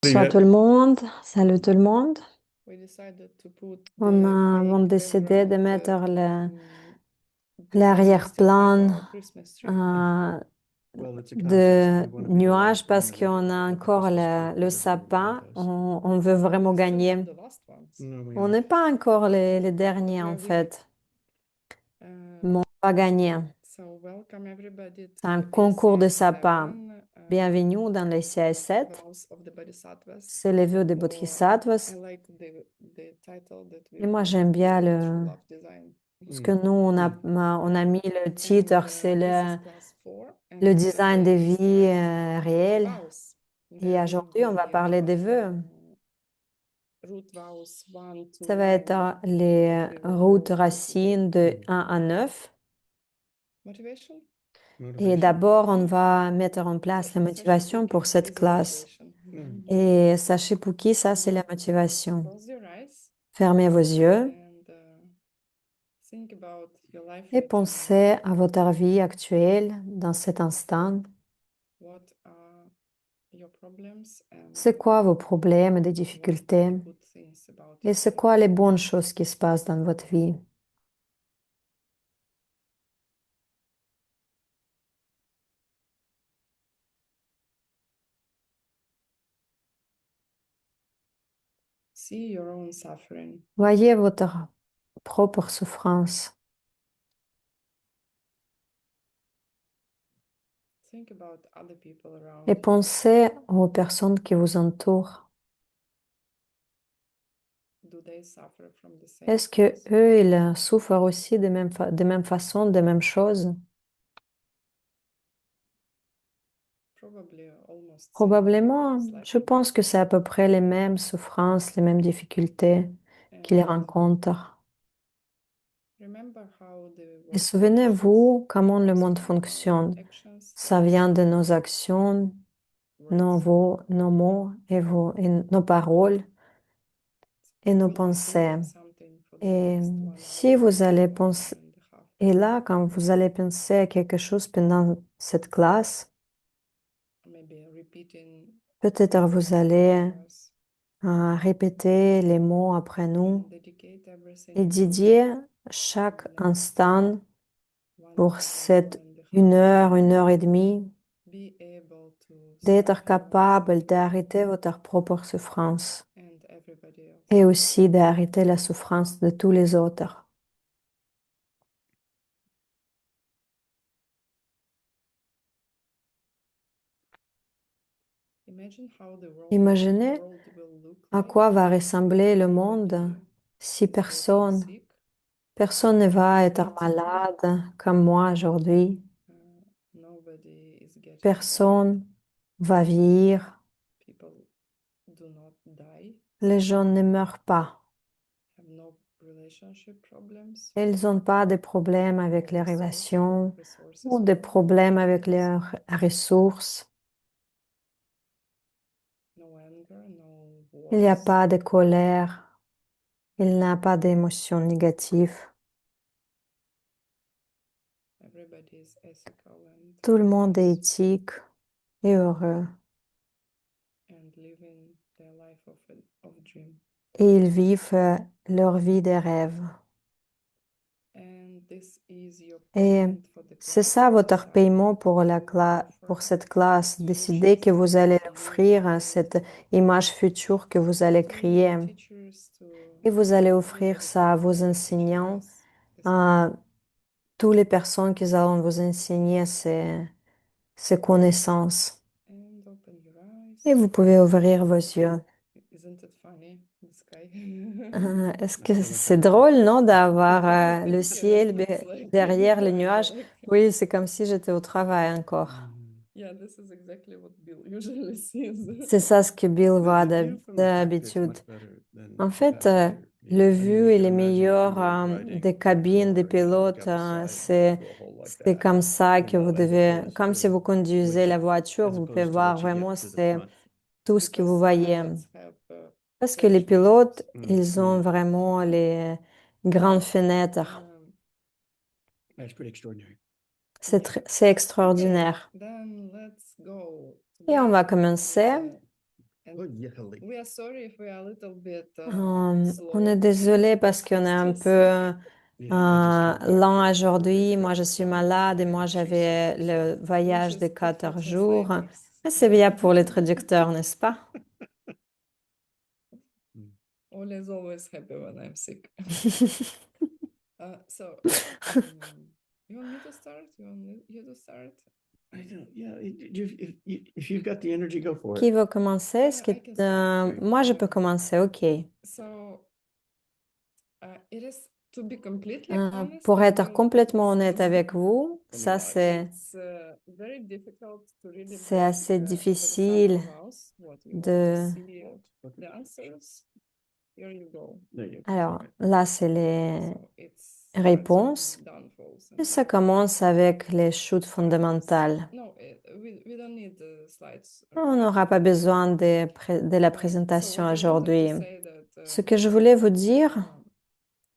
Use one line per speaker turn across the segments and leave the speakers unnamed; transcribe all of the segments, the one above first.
Bonsoir tout
Привет.
le monde, salut tout le monde.
We decided to put
On
the
a
fake
décidé de
background
mettre
because we still have
l'arrière-plan
our Christmas tree.
euh,
Well, it's a contest.
de
We want to be the
nuages
last
parce
one with
qu'on a
with the
encore
Christmas tree.
le
Everybody will be
sapin.
jealous.
On veut
But
vraiment
we're still not
gagner.
the last ones,
No, we
On n'est
aren't.
pas encore les
but
derniers
we
en
are winning.
fait, mais
Uh,
on va gagner.
so welcome everybody
C'est
to
un
the
concours de
BCI
sapin.
7
Bienvenue dans les CI7.
vows of the Bodhisattvas.
C'est les vœux des
Or I
Bodhisattvas.
like the title that we
Et moi
put
j'aime bien
the true love design.
ce que
Mm.
nous
Mm.
on a mis le
And
titre, c'est
this is class 4,
le
and
design des
today we
vies
start the
réelles.
vows.
Et
There will
aujourd'hui, on va
be
parler des vœux.
root vows 1 to
Ça va être
9
les
that we will
routes
go through today.
racines de 1 à 9.
Motivation?
Et
Motivation.
d'abord, on va mettre en place la
Session
motivation pour
Pookie
cette
is a
classe.
motivation.
Mm.
Et sachez pour qui ça, c'est la motivation.
Close your eyes
Fermez vos yeux
and think about your life
et
right now.
pensez à votre vie actuelle dans cet instant.
What are your problems and
C'est quoi vos problèmes et des
what are
difficultés?
the good things about
Et
your
c'est
life?
quoi les bonnes choses qui se passent dans votre vie?
See your own suffering.
Voyez votre propre souffrance
Think about other people
et
around you.
pensez aux personnes qui vous entourent.
Do they suffer from the same
Est-ce que
things?
eux, ils souffrent aussi de même façon, de même choses?
Probably almost same
Probablement, je
slightly
pense que c'est à peu près les mêmes souffrances, les mêmes difficultés qu'ils
and
rencontrent.
remember how the
Et
world works.
souvenez-vous comment le
Comes
monde
from our
fonctionne.
actions,
Ça
thoughts,
vient de nos actions,
words.
nos mots et nos paroles et
You
nos
will be
pensées.
thinking something for the
Et
next 1 hour,
si vous allez
one hour
penser,
and a half.
et là, quand vous allez penser à quelque chose pendant cette classe,
Maybe repeating
peut-être vous
after
allez
us
répéter les mots après nous
and dedicate
et
everything to
dédier chaque
the next
instant
one
pour
hour, one
cette
and a half.
une heure et demie,
Be able to
d'être
soften
capable
yourself
d'arrêter votre propre souffrance
and everybody else.
et aussi d'arrêter la souffrance de tous les autres.
Imagine how the
Imaginez
world will look
à
like
quoi va ressembler
if
le monde
nobody
si
will be sick,
personne ne va être
eating,
malade comme moi aujourd'hui.
uh, nobody is getting old,
Personne va vieillir.
people do not die,
Les gens ne meurent pas.
have no relationship problems
Ils n'ont pas de problèmes avec
or
les relations ou
resources
des problèmes avec
problems,
leurs ressources.
no anger, no
Il n'y a
wars,
pas de colère. Il n'y a pas d'émotions négatives.
everybody is ethical
Tout le monde est
nice
éthique et heureux.
and living their life of dream.
Et ils vivent leur vie des rêves.
And this is your
Et
payment for the
c'est
class.
ça votre
Decide
paiement
what
pour
you will
pour
offer,
cette classe. Décidez
solutions
que
to
vous allez
this new
offrir cette
reality
image future que vous allez
to your
créer.
teachers, to
Et vous allez offrir
everybody
ça
who
à vos
will teach the
enseignants,
class this class.
à toutes les personnes qui vont vous enseigner ces connaissances.
And open your
Et
eyes.
vous pouvez ouvrir vos yeux.
Isn't it funny, the sky?
Est-ce
I
que
feel like
c'est
I'm in
drôle, non, d'avoir le
Yeah, it
ciel
looks like
derrière les
I feel
nuages?
like
Oui, c'est comme si j'étais au travail encore.
yeah, this is exactly what Bill usually sees.
C'est ça ce que Bill voit
The view from the cockpit's
d'habitude.
much better than
En
the
fait,
passenger view.
le
I mean, you
vue et
can
les
imagine if you
meilleurs
were
des
riding a
cabines des
car and you look
pilotes,
out the side, you could go a hole like
c'est
that,
comme ça que vous
as
devez,
opposed
comme si
to
vous conduisez
which,
la voiture,
as
vous pouvez
opposed to
voir
what you
vraiment
get to the
c'est
front.
tout ce que vous
Because
voyez.
pilots have
Parce que les
French
pilotes,
windows.
ils ont vraiment les grandes fenêtres.
That's pretty extraordinary.
C'est
Okay,
extraordinaire.
then let's go
Et on va
together
commencer.
Oh, yelly.
we are sorry if we are a little bit
On
slow.
est désolé parce qu'on est un peu
Yeah, I just came back
lent
from
aujourd'hui.
Vancouver.
Moi, je suis malade et moi, j'avais le voyage
Which
de
is good for
4 jours.
translators.
Mais c'est bien pour les traducteurs, n'est-ce pas?
Ola is always happy when I'm sick. So, you want me to start? You want you to start?
I don't, yeah, if you've got the energy, go for
Qui
it.
veut commencer? Est-ce que,
Yeah, I can start.
moi, je peux commencer, ok.
So, it is, to be completely honest,
Pour
I
être
don't
complètement honnête
think
avec vous, ça
it's very difficult to really
c'est
break,
assez
for
difficile
example, vowels. What you want to
de...
see the answers? Here you go.
There you go.
Alors, là, c'est les
So it starts with
réponses.
downfalls
Et
and
ça commence avec les chutes fondamentales.
no, we don't need the slides.
On n'aura pas besoin de la présentation
So what I wanted to
aujourd'hui.
say that,
Ce que je voulais vous dire,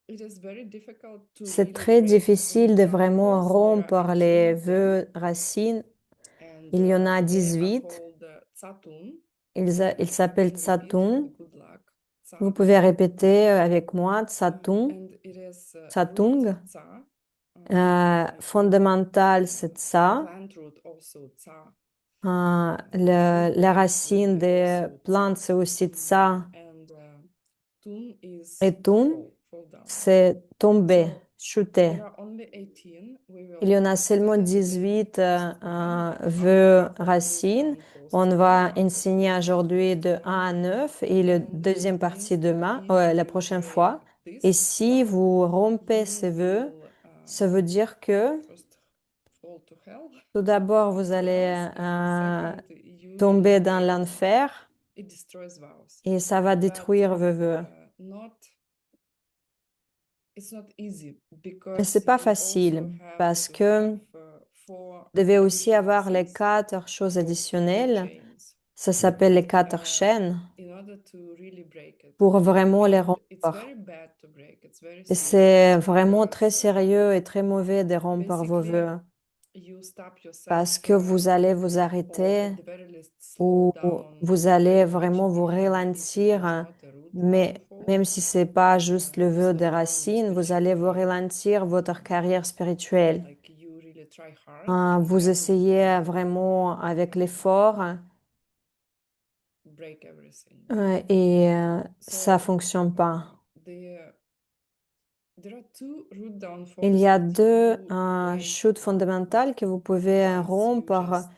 it is very difficult to
c'est
really
très
break
difficile de
the
vraiment
downfalls. There are
rompre les
18 of them,
vœux racines.
and
Il y en a
they are
18.
called Tsatun.
Ils s'appellent
Can repeat,
Tsatun.
good luck. Tsa.
Vous pouvez répéter avec moi, Tsatung.
And it is
Tsatung.
root tsa. And
Fondamental, c'est Tsa.
plant root also tsa.
La racine des plantes, c'est aussi Tsa.
And tun is
Et Tun,
fall down.
c'est tomber,
So,
chuter.
there are only 18. We will
Il y en a seulement
study today
18
first one
vœux
up to
racines.
downfalls
On
to
va
the
enseigner aujourd'hui de 1 à 9 et la
And
deuxième
it
partie
means
demain,
that if
la
you
prochaine
break
fois.
this
Et si
vow,
vous rompez
you
ces vœux,
will
ça veut dire que
first fall to hell.
tout d'abord, vous allez
Afterwards, and second, you
tomber
really
dans
break them.
l'enfer
It destroys vows.
et ça va détruire vos vœux.
It's not easy
Et
because
c'est pas
you also
facile
have
parce
to
que
have four
vous devez aussi
additional
avoir les
things
4 choses
called
additionnelles.
chains
Ça s'appelle les 4 chaînes
in order to really break it.
pour vraiment les
And it's
rompre.
very bad to break. It's very
Et
serious
c'est vraiment très
because,
sérieux et très mauvais de rompre vos
basically,
vœux
you stop yourself
parce que vous allez vous
or
arrêter
at the very least slow
ou
down
vous allez
very much,
vraiment vous
even if it
ralentir,
was not a root
mais
downfall.
même si c'est pas juste le
You
vœu
slow
des
down your
racines, vous
spiritual
allez vous
career.
ralentir votre carrière spirituelle.
Like you really try hard
Vous
to
essayez vraiment avec l'effort
break everything.
et ça
So
fonctionne pas.
there are two root downfalls
Il y a
that
deux
you break
chutes fondamentales que vous pouvez
once you
rompre
just have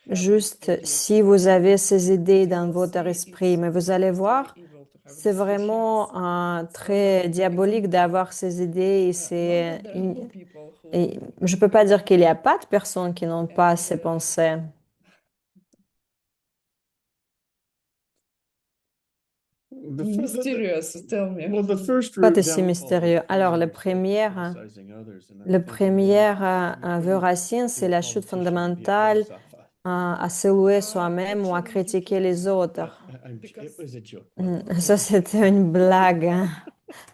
this
juste
idea
si
in
vous
your
avez
mind.
ces idées
But you
dans
will
votre
see
esprit. Mais vous
it's
allez
very
voir,
evil to have
c'est
these ideas.
vraiment
So
très diabolique
example,
d'avoir ces idées.
not that there are no people
Et
who
je peux pas dire qu'il n'y a pas de personnes qui n'ont pas
and
ces pensées.
mysterious. Tell me.
Well, the first
Pas
root
si
downfall
mystérieux.
is
Alors,
criticizing others, and I'm
le
thinking,
premier
well,
vœu
you
racine,
be
c'est
a
la chute
politician and be a
fondamentale
philosopher.
à se louer soi-même ou à
Actually, you
critiquer
can,
les autres.
It
because
was a joke, by the way.
Ça, c'était une blague, hein.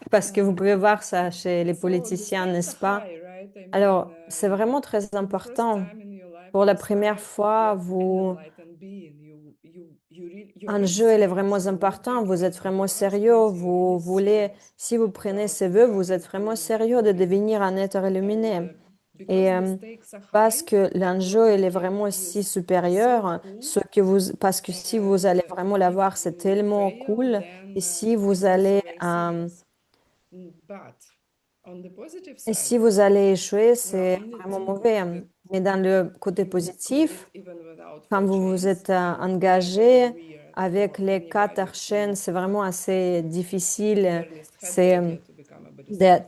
Parce que vous pouvez voir ça chez les
so the
politiciens,
stakes
n'est-ce
are
pas?
high, right? I mean,
Alors, c'est vraiment très
for the first
important.
time in your life,
Pour la
you
première
strive to
fois,
get an
vous...
enlightened being. You're
Un
really
jeu, il est
serious.
vraiment
You will
important.
take
Vous êtes
everything
vraiment
you ask,
sérieux.
but you're
Vous
really
voulez,
serious
si vous prenez
about
ces vœux, vous
having
êtes vraiment
to
sérieux de
complete it.
devenir un être illuminé.
And because
Et
the stakes are
parce
high,
que l'enjeu,
what
il
you
est
can
vraiment
is
si
so
supérieur,
cool.
parce que si vous
And
allez vraiment l'avoir,
if
c'est
you
tellement
fail,
cool.
then
Et si
it's
vous
also
allez,
very serious. But on the positive
et
side,
si vous allez échouer,
there are
c'est
only
vraiment
two
mauvais.
that
Mais dans le côté
you could
positif,
it even without
quand
four
vous vous
chains,
êtes
and they are very
engagé
weird
avec
for
les
anybody
4 chaînes,
who
c'est vraiment assez
at
difficile.
the very least had the
C'est
idea to become a
de-
bodhisattva.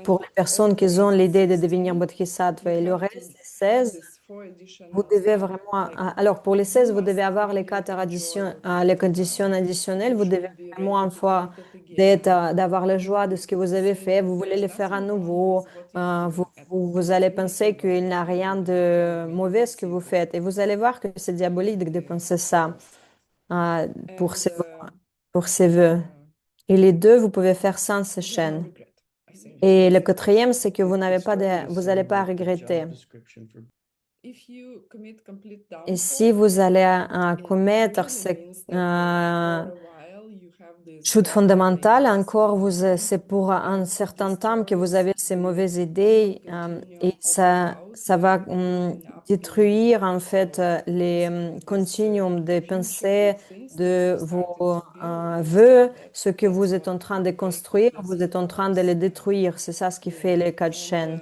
pour
And
les personnes
all the
qui ont
rest
l'idée de devenir
16,
bodhisattva.
you
Et le
have
reste,
to
les
have
16,
this four
vous
additional
devez
stuff.
vraiment...
Like
Alors, pour les
you
16, vous devez
must
avoir les
really
4
enjoy what
les
you have
conditions
done.
additionnelles.
You
Vous devez
should be
vraiment,
ready
une
to
fois,
complete it again.
d'avoir la joie de
You
ce que vous
could
avez
say
fait.
that
Vous voulez
there's
le faire à
nothing wrong
nouveau.
with what you're doing at all.
Vous
It's
allez
really
penser
evil.
qu'il n'a rien de mauvais ce que vous faites. Et vous allez voir que c'est diabolique de penser ça pour
And
pour ces vœux. Et les deux, vous pouvez faire sans ces
you have no
chaînes.
regret, I think.
Et le quatrième, c'est que vous n'avez pas
It
vous
started
n'allez
the
pas
same with the
regretter.
job description for
if you commit complete
Et si
downfall,
vous allez
it
commettre
usually
ces
means that for a while you have this
chutes
bad
fondamentales,
ideas
encore,
in your mind,
c'est pour un
and
certain
this
temps que vous
turns
avez ces
the
mauvaises
common
idées et
continuum of the vows
ça va
building up
détruire en fait les
this
continuums de
future
pensée
good things that
de
you started
vos
to build. It's
vœux,
just that
ce que
that's
vous êtes
what
en train de
the
construire, vous êtes
complete
en train de les
vows
détruire. C'est ça ce qui fait
do.
les quatre
And
chaînes,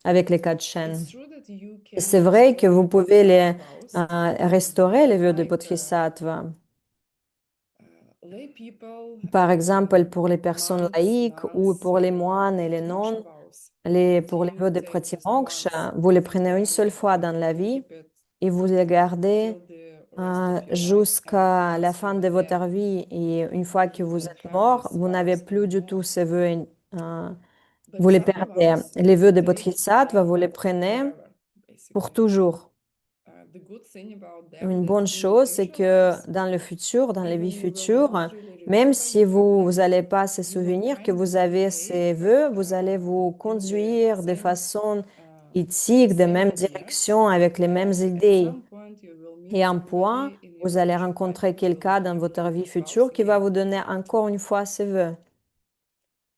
avec les quatre chaînes.
it's true that you
Et
can
c'est vrai que
restore
vous pouvez les
vows.
restaurer, les vœux de
Like
Bodhisattva.
lay people,
Par exemple, pour les personnes
monks,
laïques ou
nuns,
pour les moines et les
pratimoksha
nons,
vows.
pour les
You
vœux de
take just
Pratimoksha,
once
vous les prenez une
and
seule fois dans la vie
keep it
et vous les gardez
till the rest of your life.
jusqu'à
And
la
once
fin
you are
de
dead,
votre vie. Et une fois que
you
vous
don't
êtes
have
mort,
these
vous n'avez
vows
plus du tout
anymore.
ces vœux, vous les
Bodhisattva
perdez.
vows,
Les vœux de
they
Bodhisattva, vous les
last
prenez
forever,
pour
basically.
toujours.
The good thing about them
Une
that
bonne
in the
chose, c'est
future
que
lives,
dans le futur, dans les vies
even you will
futures,
not really
même
remember
si
you have
vous
them,
n'allez pas se
you will
souvenir que
kind
vous
of
avez
behave
ces vœux, vous allez vous
in the
conduire de
same
façon éthique, de
same
même
manner.
direction, avec les mêmes
And at
idées.
some point, you will meet
Et un point,
somebody in your
vous allez
future life
rencontrer
who will
quelqu'un dans
give
votre
you
vie
these vows
future qui va
again.
vous donner encore une fois ses vœux.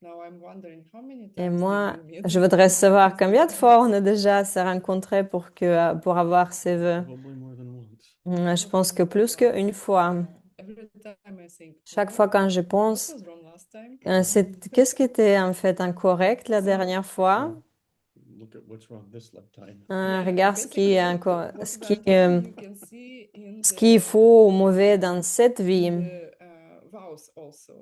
Now I'm wondering how many
Et
times
moi,
did we meet
je voudrais savoir
to
combien de
have
fois on
this?
a déjà se rencontrés pour avoir ces vœux.
Probably more than once.
Je pense que plus qu'une fois.
Every time I think,
Chaque fois quand je
what
pense,
was wrong last time?
qu'est-ce qui était en fait incorrect la dernière fois?
Look at what's wrong this lifetime.
Regarde ce qui est encore,
What's done wrong, you can see in
ce qu'il faut ou mauvais dans cette vie.
the vows also.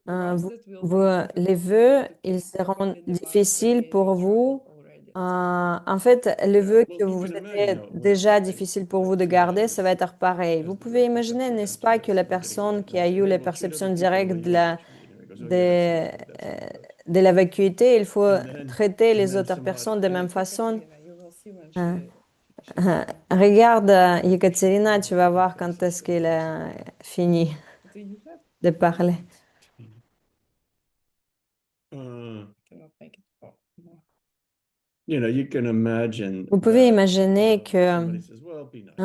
The
Euh,
vows
vous-
that will be
les
difficult
vœux,
to
ils
keep
seront
probably the ones that
difficiles
gave
pour
you
vous.
trouble already.
En fait, les vœux
Well,
que
you
vous
can
étaient
imagine how it
déjà
works, right?
difficiles pour vous
That
de
two
garder, ça
guys
va être pareil.
has
Vous
the
pouvez
direct
imaginer,
perception
n'est-ce pas, que la
afterwards. They're getting
personne qui a
diagnosed.
eu
Hey,
les
well, treat other
perceptions
people the
directes
way you want to be treated. And he goes, oh yeah,
de,
that's how it goes.
de la vacuité, il faut
And then,
traiter
and
les
then
autres
somebody,
personnes de même
Look at
façon.
Katerina, you will see when
Hein.
she gets done.
Regarde, Ekaterina, tu vas voir quand est-ce qu'elle a fini
Do you have?
de parler.
Cannot make it. Oh, no.
You know, you can imagine
Vous pouvez
that,
imaginer que
somebody says, well, be nice.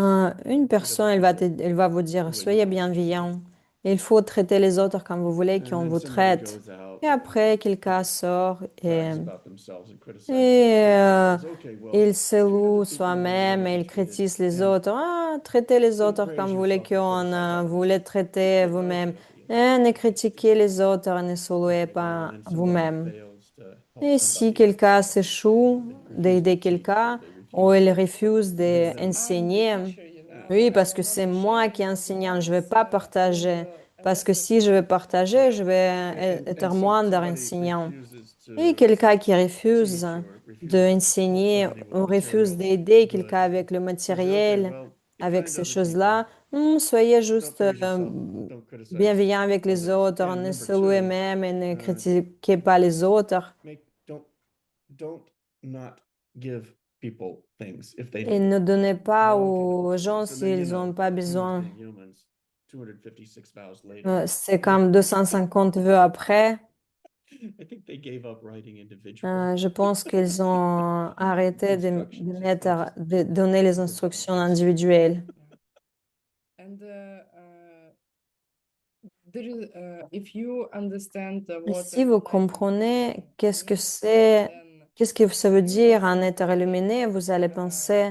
une
Treat other
personne,
people
elle va vous
the
dire,
way you
soyez
want to be treated.
bienveillant. Il faut traiter les autres comme vous voulez
And
qu'on
then
vous
somebody
traite.
goes out
Et après, quelqu'un sort
brags about themselves and criticizes
et,
other people. Says, okay, well,
il se
treat
loue
other people the way you want
soi-même
to
et
be
il
treated.
critique les
And
autres. Traitez les
don't
autres
praise
comme vous voulez
yourself and
qu'on
criticize others.
vous les traitez vous-même. Et ne critiquez les autres, ne se louez
Okay, well,
pas
and then somebody
vous-même.
fails to help
Et si
somebody,
quelqu'un s'échoue
they refuse
d'aider
to teach, or
quelqu'un
they
ou
refuse
il
to
refuse
bring them
I'm the
d'enseigner,
teacher, you know.
oui,
I
parce
will
que
not
c'est moi
share
qui
because
enseigne, je ne vais
once
pas
all
partager.
the
Parce que
lessons
si je vais
will
partager, je vais
and
être moindre
somebody
enseignant.
refuses
Et
to
quelqu'un qui refuse
teach or refuses to help
d'enseigner
somebody with
ou refuse
material
d'aider
goods,
quelqu'un avec le
you say, okay,
matériel,
well, be
avec
kind to
ces
other people,
choses-là, soyez
don't
juste
praise yourself, don't criticize
bienveillant avec les
others.
autres,
And
ne
number
se louez
two,
même et ne
uh,
critiquez pas les autres.
don't not give people things if they
Et
need
ne
it.
donnez pas
No, okay,
aux
no
gens
thanks. And then, you
s'ils
know,
n'ont pas
humans
besoin.
being humans, 256 vows later,
C'est comme 250 vœux après.
I think they gave up writing individual
Je pense qu'ils ont arrêté
instructions. It's just
de donner les instructions individuelles.
And there is, if you understand
Et
what
si
an
vous
enlightened
comprenez
being
qu'est-ce que
means,
c'est,
then
qu'est-ce que ça veut
you will
dire un
think
être
like
illuminé, vous allez penser,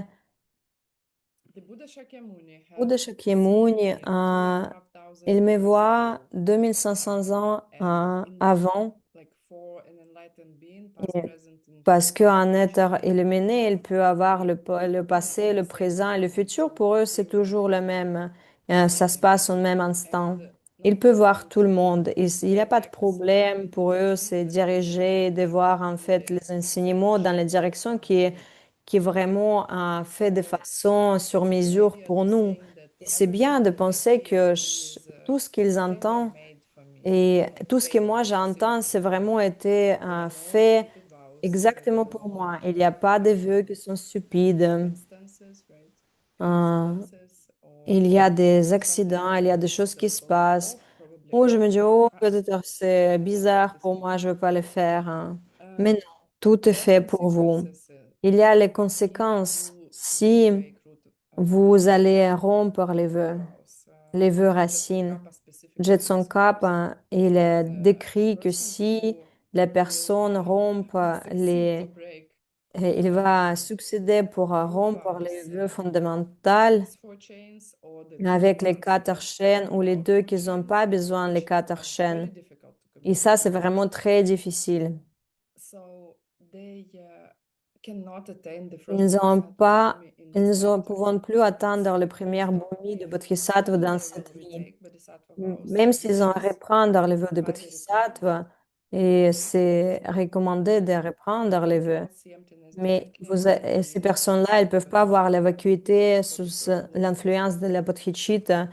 the Buddha Shakyamuni
Bouddha
had
Shakyamuni,
seen me 2,500
il me
years
voit
ago,
2500 ans
and in
avant,
like for an enlightened being, past,
et
present, and
parce
future,
qu'un être
usually
illuminé, il peut avoir
they
le passé, le
same
présent et le
moment,
futur. Pour eux, c'est toujours le même. Ça se passe au même instant.
and
Il
not
peut voir
present
tout le monde. Il n'y a pas de
direct.
problème pour eux.
Means
C'est
that they
diriger, de
don't
voir en fait
really
les enseignements dans la direction qui est vraiment fait de
so
façon sur
the
mesure
idea
pour
to
nous.
saying that
Et c'est bien
everything
de
that I
penser que
hear is
tout ce qu'ils entendent
tailor-made for me,
et tout ce que
tailored
moi j'entends, c'est
specifically.
vraiment été
There are no
fait
stupid vows, there are
exactement pour moi.
no
Il n'y a pas de vœux qui sont stupides.
circumstances, right?
Euh,
Coincidences
il
or
y a des
something
accidents, il y a des choses qui se
unacceptable,
passent.
or probably
Où je me dis, oh,
for us.
peut-être c'est
What does
bizarre
this
pour
mean?
moi, je ne veux pas le faire. Mais non, tout est
There are
fait pour vous.
consequences
Il y a les
if
conséquences.
you
Si vous allez rompre les vœux racines, Jetson Kappa, il décrit que si la personne rompt il va succéder pour rompre les vœux fondamentaux avec les 4 chaînes ou les deux qui n'ont pas besoin les 4 chaînes. Et ça, c'est vraiment très difficile. Ils ne pouvons plus atteindre le premier bhumi de Bodhisattva dans cette vie. Même s'ils ont reprendre les vœux de Bodhisattva, et c'est recommandé de reprendre les vœux. Mais ces personnes-là, elles ne peuvent pas avoir la vacuité sous l'influence de la bodhicitta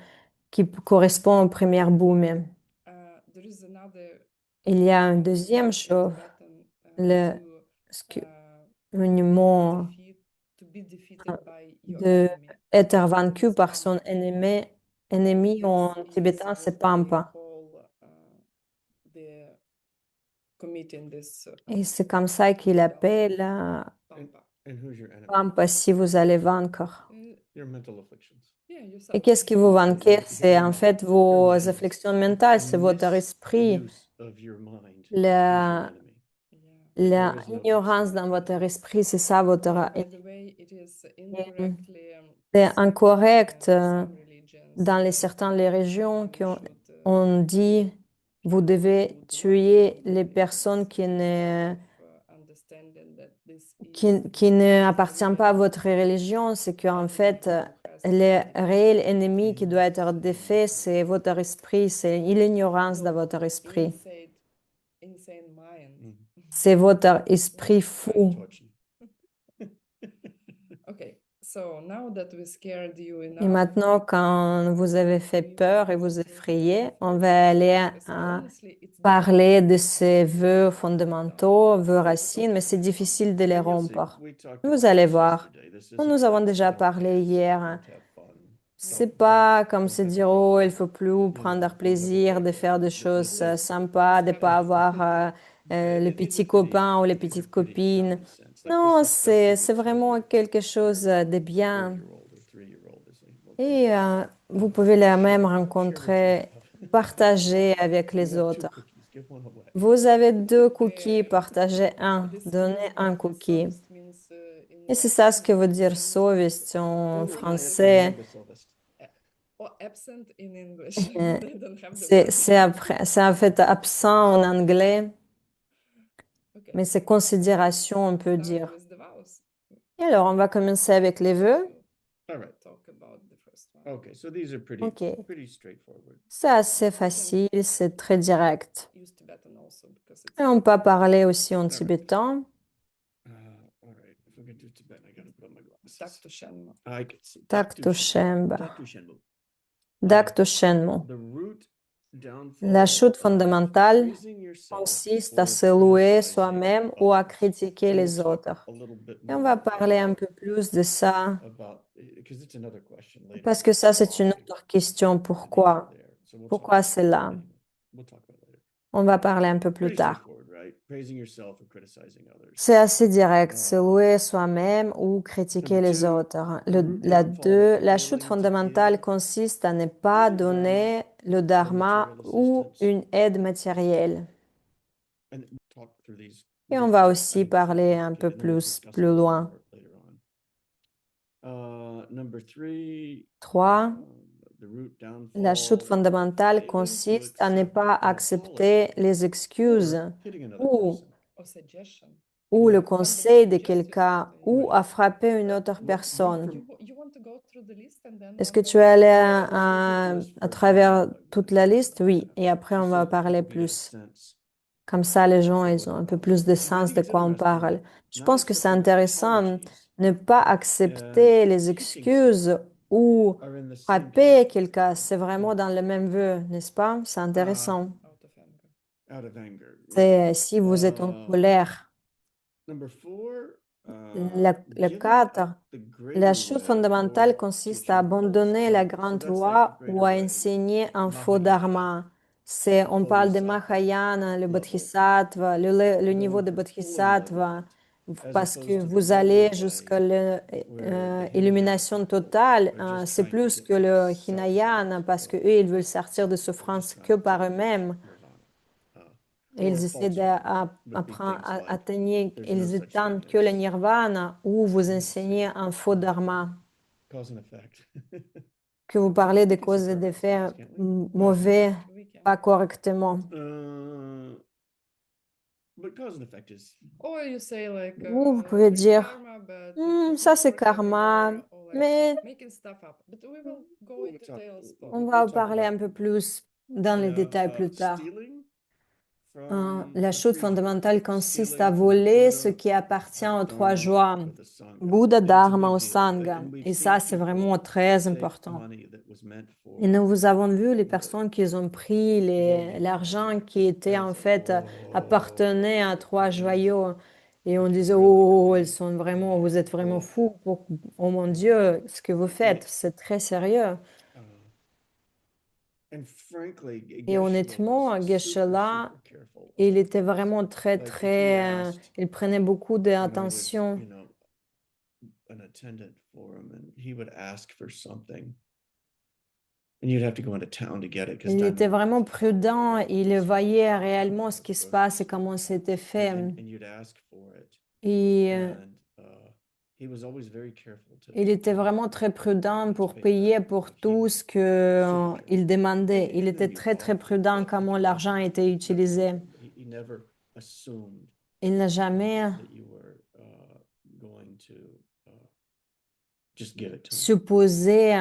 qui correspond au premier bhumi. Il y a une deuxième chose, un mot de être vaincu par son ennemi en tibétain, c'est Pampa. Et c'est comme ça qu'il appelle
And who's your enemy?
Pampa si vous allez vaincre.
Your mental afflictions.
Et qu'est-ce que vous vainquez? C'est en fait vos afflictions mentales, c'est votre esprit,
Misuse of your mind is
la,
your enemy.
la ignorance dans votre esprit, c'est ça votre ennemi. C'est incorrect dans certaines religions qu'on dit vous devez tuer les personnes qui ne appartiennent pas à votre religion. C'est qu'en fait, le réel ennemi qui doit être défait, c'est votre esprit, c'est l'ignorance de votre esprit. C'est votre esprit fou. Et maintenant, quand vous avez fait peur et vous effrayez, on va aller parler de ces vœux fondamentaux, vœux racines, mais c'est difficile de les rompre. Vous allez voir. Nous avons déjà parlé hier. C'est pas comme se dire, oh, il faut plus prendre plaisir de faire des choses sympas, de pas avoir le petit copain ou les petites copines. Non, c'est vraiment quelque chose de bien. Et vous pouvez les même rencontrer, partager avec les autres. Vous avez 2 cookies, partagez un, donnez un cookie. Et c'est ça ce que veut dire совесть en français. C'est en fait absent en anglais, mais c'est considération, on peut dire. Et alors, on va commencer avec les vœux.
All right. Okay, so these are
Ok.
pretty straightforward.
C'est assez facile, c'est très direct. Et on peut parler aussi en tibétain.
All right. If we could do Tibetan, I gotta put on my glasses. I could see.
Takto Shemba.
Daktu Shenbu.
Dakto Shenmo.
The root downfall
La chute
of
fondamentale
praising yourself
consiste
or
à se louer
criticizing
soi-même ou à
others.
critiquer
So we'll
les
talk
autres.
a little bit
Et on
more
va parler un peu plus de ça,
about, because it's another question later.
parce que ça, c'est une autre question. Pourquoi?
So we'll
Pourquoi
talk
c'est là?
we'll talk about it later.
On va parler un peu plus
Pretty
tard.
straightforward, right? Praising yourself or criticizing others.
C'est assez direct, se louer soi-même ou critiquer les autres. La chute fondamentale consiste à ne pas donner le dharma ou une aide matérielle.
And we'll talk through these
Et on va
different
aussi
items
parler un
in
peu
order to
plus
discuss
plus
a little
loin.
more later on. Number 3,
3.
the root
La chute
downfall
fondamentale
failing to
consiste à ne
accept
pas
an
accepter
apology
les excuses
or hitting another
ou,
person.
ou le conseil de quelqu'un ou à frapper une autre personne. Est-ce que tu es allé à travers toute la liste? Oui. Et après, on va parler plus. Comme ça, les gens, ils ont un peu plus de sens de quoi on parle. Je pense que c'est intéressant ne pas accepter les excuses ou frapper quelqu'un. C'est vraiment dans le même vœu, n'est-ce pas? C'est intéressant.
Out of anger.
C'est si vous êtes en colère.
Number 4,
Le 4, la chute fondamentale consiste à abandonner la grande voie ou à enseigner un faux dharma. On parle de Mahayana, le bodhisattva, le niveau de bodhisattva, parce que vous allez jusqu'à l'illumination totale. C'est plus que le Hinayana parce que eux, ils veulent sortir de souffrance que par eux-mêmes. Et ils essaient d'atteindre, ils atteignent que le nirvana où vous enseignez un faux dharma,
Cause and effect.
que vous parlez des causes et des effets mauvais,
We can.
pas correctement.
But cause and effect is
Or you say like
Ou vous pouvez
it's
dire,
karma, but
ça
it's
c'est
not
karma,
everywhere, or like
mais
making stuff up. But we will go in details.
on va en parler un peu plus dans les détails plus tard.
stealing
La chute fondamentale consiste à voler ce qui appartient aux trois joies, Bouddha, Dharma ou Sangha. Et ça, c'est vraiment très important. Et nous avons vu les personnes qui ont pris l'argent qui était en fait appartenait à trois joyaux. Et on disait, oh, vous êtes vraiment fous. Oh mon Dieu, ce que vous faites, c'est très sérieux. Et honnêtement, Geshe-la, il était vraiment très, très, il prenait beaucoup d'attention.
An attendant for him, and he would ask for something, and you'd have to go into town to get it.
Il était vraiment prudent, il voyait réellement ce qui se passe et comment c'était fait.
And you'd ask for it,
Et
and he was always very careful to.
il était vraiment très prudent pour payer pour tout ce qu'il demandait. Il était très, très prudent comment l'argent était utilisé.
He never assumed
Il n'a jamais
that you were going to just give it to him.
supposé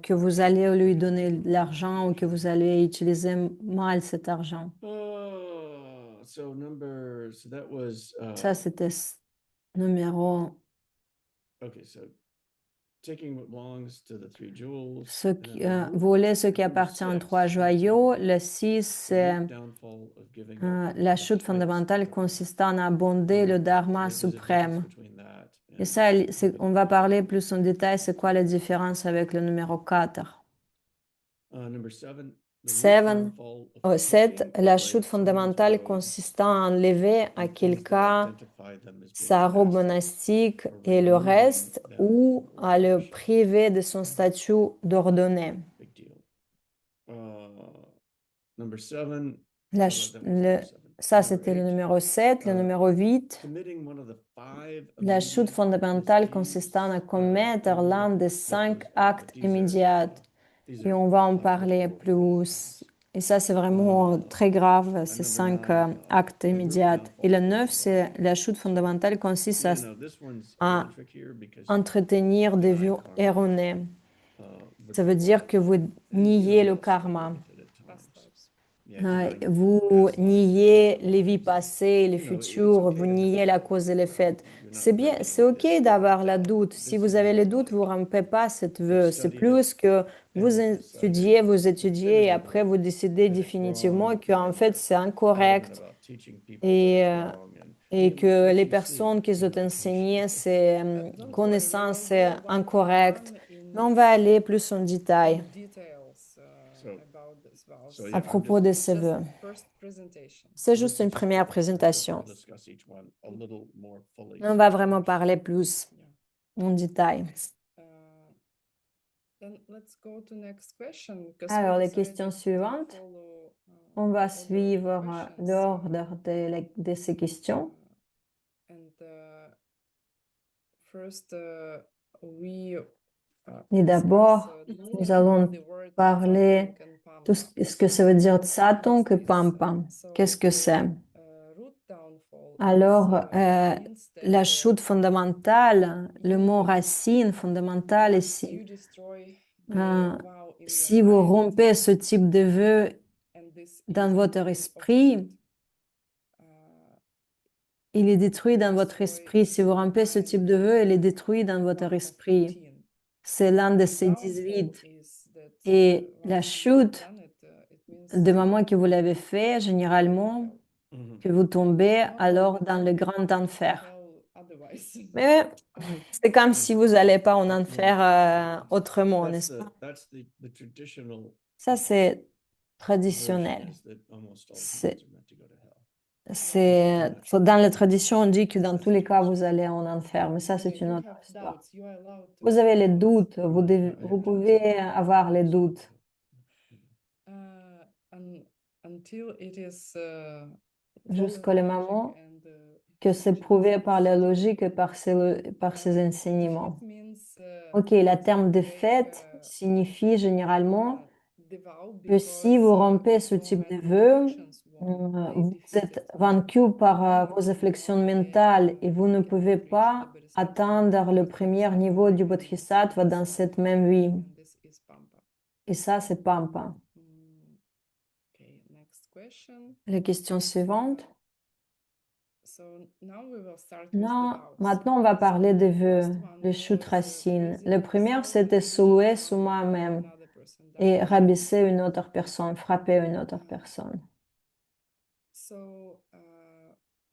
que vous allez lui donner de l'argent ou que vous allez utiliser mal cet argent.
So that was
Ça, c'était numéro
okay. So taking what belongs to the three jewels.
voler ce qui appartient aux trois joyaux. Le 6, c'est la chute fondamentale consistant à abonder le dharma suprême. Et ça, on va parler plus en détail, c'est quoi la différence avec le numéro 4. 7, la chute fondamentale consistant à enlever à quelqu'un sa robe monastique et le reste, ou à le priver de son statut d'ordonné. Ça, c'était le numéro 7. Le numéro 8, la chute fondamentale consistant à commettre l'un des 5 actes immédiats. Et on va en parler plus. Et ça, c'est vraiment très grave, ces 5 actes immédiats. Et le 9, c'est la chute fondamentale consiste à entretenir des vues erronées. Ça veut dire que vous niez le karma. Vous niez les vies passées, les futurs, vous niez la cause et l'effet. C'est bien, c'est OK d'avoir la doute. Si vous avez le doute, vous ne rompez pas cette vœu. C'est plus que vous étudiez et après vous décidez définitivement qu'en fait c'est incorrect et que les personnes qui ont enseigné ces connaissances c'est incorrect. Mais on va aller plus en détail à propos de ces vœux. C'est juste une première présentation. On va vraiment parler plus en détail. Alors, les questions suivantes. On va suivre l'ordre de ces questions. Et d'abord, nous allons parler de ce que ça veut dire Tsatung et Pampa. Qu'est-ce que c'est? Alors, la chute fondamentale, le mot racine fondamentale ici. Si vous rompez ce type de vœu dans votre esprit, il est détruit dans votre esprit. Si vous rompez ce type de vœu, il est détruit dans votre esprit. C'est l'un de ces 18. Et la chute, du moment que vous l'avez fait, généralement, que vous tombez alors dans le grand enfer. Mais c'est comme si vous n'allez pas en enfer autrement, n'est-ce pas? Ça, c'est traditionnel. Dans la tradition, on dit que dans tous les cas, vous allez en enfer, mais ça, c'est
Okay,
une
you
autre
have
histoire.
doubts. You are allowed to
Vous avez les
ask.
doutes,
I
vous
have
pouvez
doubts.
avoir les doutes
Until it is
jusqu'au
proven by logic
moment
and
que c'est prouvé par la logique et par par ses enseignements.
defeat means
Ok, le terme de
break
fait signifie généralement
the vow
que si vous
because
rompez ce
your
type de
red
vœu,
convictions won. They
vous
defeated.
êtes vaincu par
Then
vos
you
réflexions
only
mentales et vous ne
cannot
pouvez
reach the
pas
bodhisattva
atteindre le premier niveau du bodhisattva dans cette même vie.
and this is Pampa.
Et ça, c'est Pampa.
Okay, next question.
La question suivante.
So now we will start with
Non,
the vows.
maintenant on va parler des
The
vœux,
first one
les chutes
was,
racines.
praising
Le premier,
yourself
c'était
and
soulouer
beating
sur
down
moi-même
another person
et
down.
rabaisser une autre personne, frapper une autre personne.
So,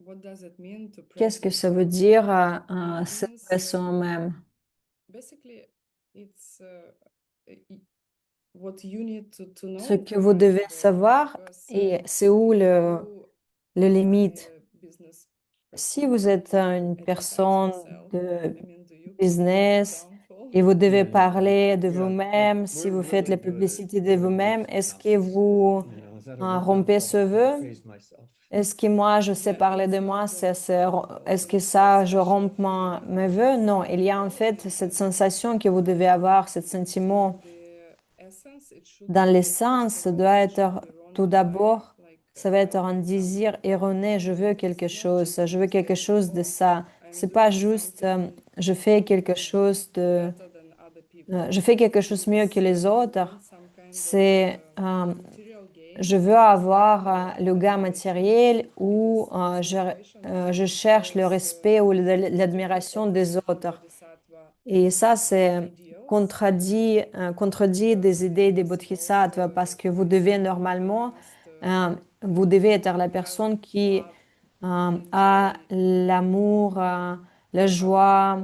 what does it mean to
Qu'est-ce
praise
que ça veut
yourself?
dire
It
se
means,
louer sur moi-même?
basically, it's what you need to know.
Ce que vous devez savoir, et c'est où le limite. Si vous êtes une personne de business et vous devez
Yeah.
parler de
Yeah,
vous-même,
like,
si
we're
vous faites la
really good at
publicité de vous-même,
motivation
est-ce que
analysis.
vous
You know, is that a word
rompez
downfall?
ce
I
vœu?
praise myself.
Est-ce que moi, je sais
Yeah,
parler
it's
de
not
moi?
what
Est-ce que ça, je romps mes vœux? Non, il y a en
people
fait
think
cette
that
sensation que vous devez avoir, ce sentiment.
the essence, it should
Dans
be,
l'essence,
first
ça
of all,
doit
it should
être
be wrong
tout
desire,
d'abord,
like
ça va
I
être un
want
désir
something.
erroné, je veux quelque
It's not
chose,
just
je veux
because
quelque
like,
chose de
oh,
ça.
I'm
C'est pas
doing
juste,
something
je fais quelque chose de,
better than other people.
je fais quelque chose mieux que les
You
autres.
want some kind of
C'est,
material gain,
je veux avoir le gain matériel ou je cherche le respect ou l'admiration des autres. Et ça, c'est contredit des idées des bodhisattvas parce que vous devez normalement, vous devez être la personne qui a l'amour, la joie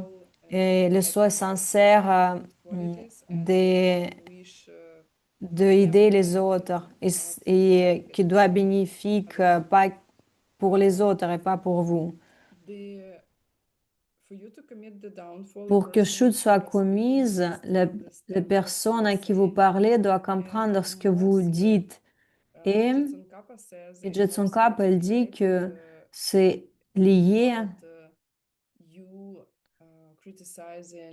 et le souhait sincère de, aider les autres et qui doit être bénéfique pas pour les autres et pas pour vous. Pour que chute soit commise, la personne à qui vous parlez doit comprendre ce que vous dites. Et Jetson Kappa, elle dit que c'est lié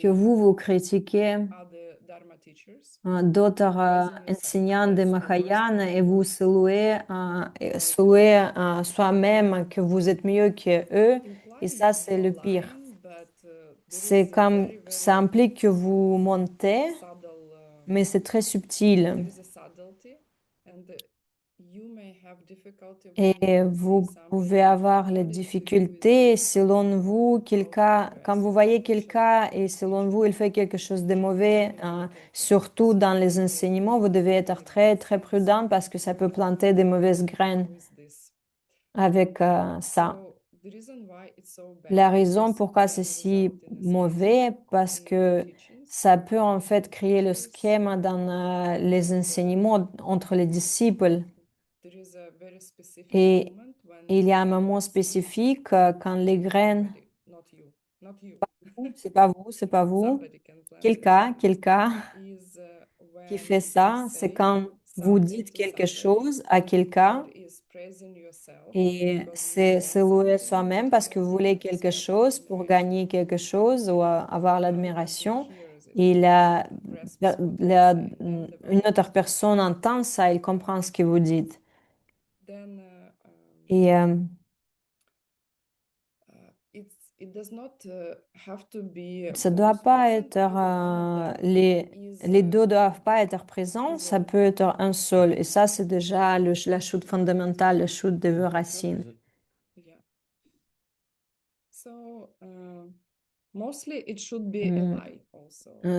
que vous critiquez d'autres enseignants de Mahayana et vous saluez soi-même que vous êtes mieux que eux. Et ça, c'est le pire. C'est comme, ça implique que vous montez, mais c'est très subtil. Et vous pouvez avoir les difficultés selon vous, quand vous voyez quelqu'un et selon vous, il fait quelque chose de mauvais, surtout dans les enseignements, vous devez être très, très prudent parce que ça peut planter des mauvaises graines avec ça. La raison pourquoi c'est si mauvais, parce que ça peut en fait créer le schème dans les enseignements entre les disciples. Et il y a un moment spécifique quand les graines, c'est pas vous, quelqu'un qui fait ça, c'est quand vous dites quelque chose à quelqu'un et c'est louer soi-même parce que vous voulez quelque chose pour gagner quelque chose ou avoir l'admiration. Et une autre personne entend ça, il comprend ce que vous dites. Et ça doit pas être, les deux doivent pas être présents, ça peut être un seul. Et ça, c'est déjà la chute fondamentale, la chute des vœux racines.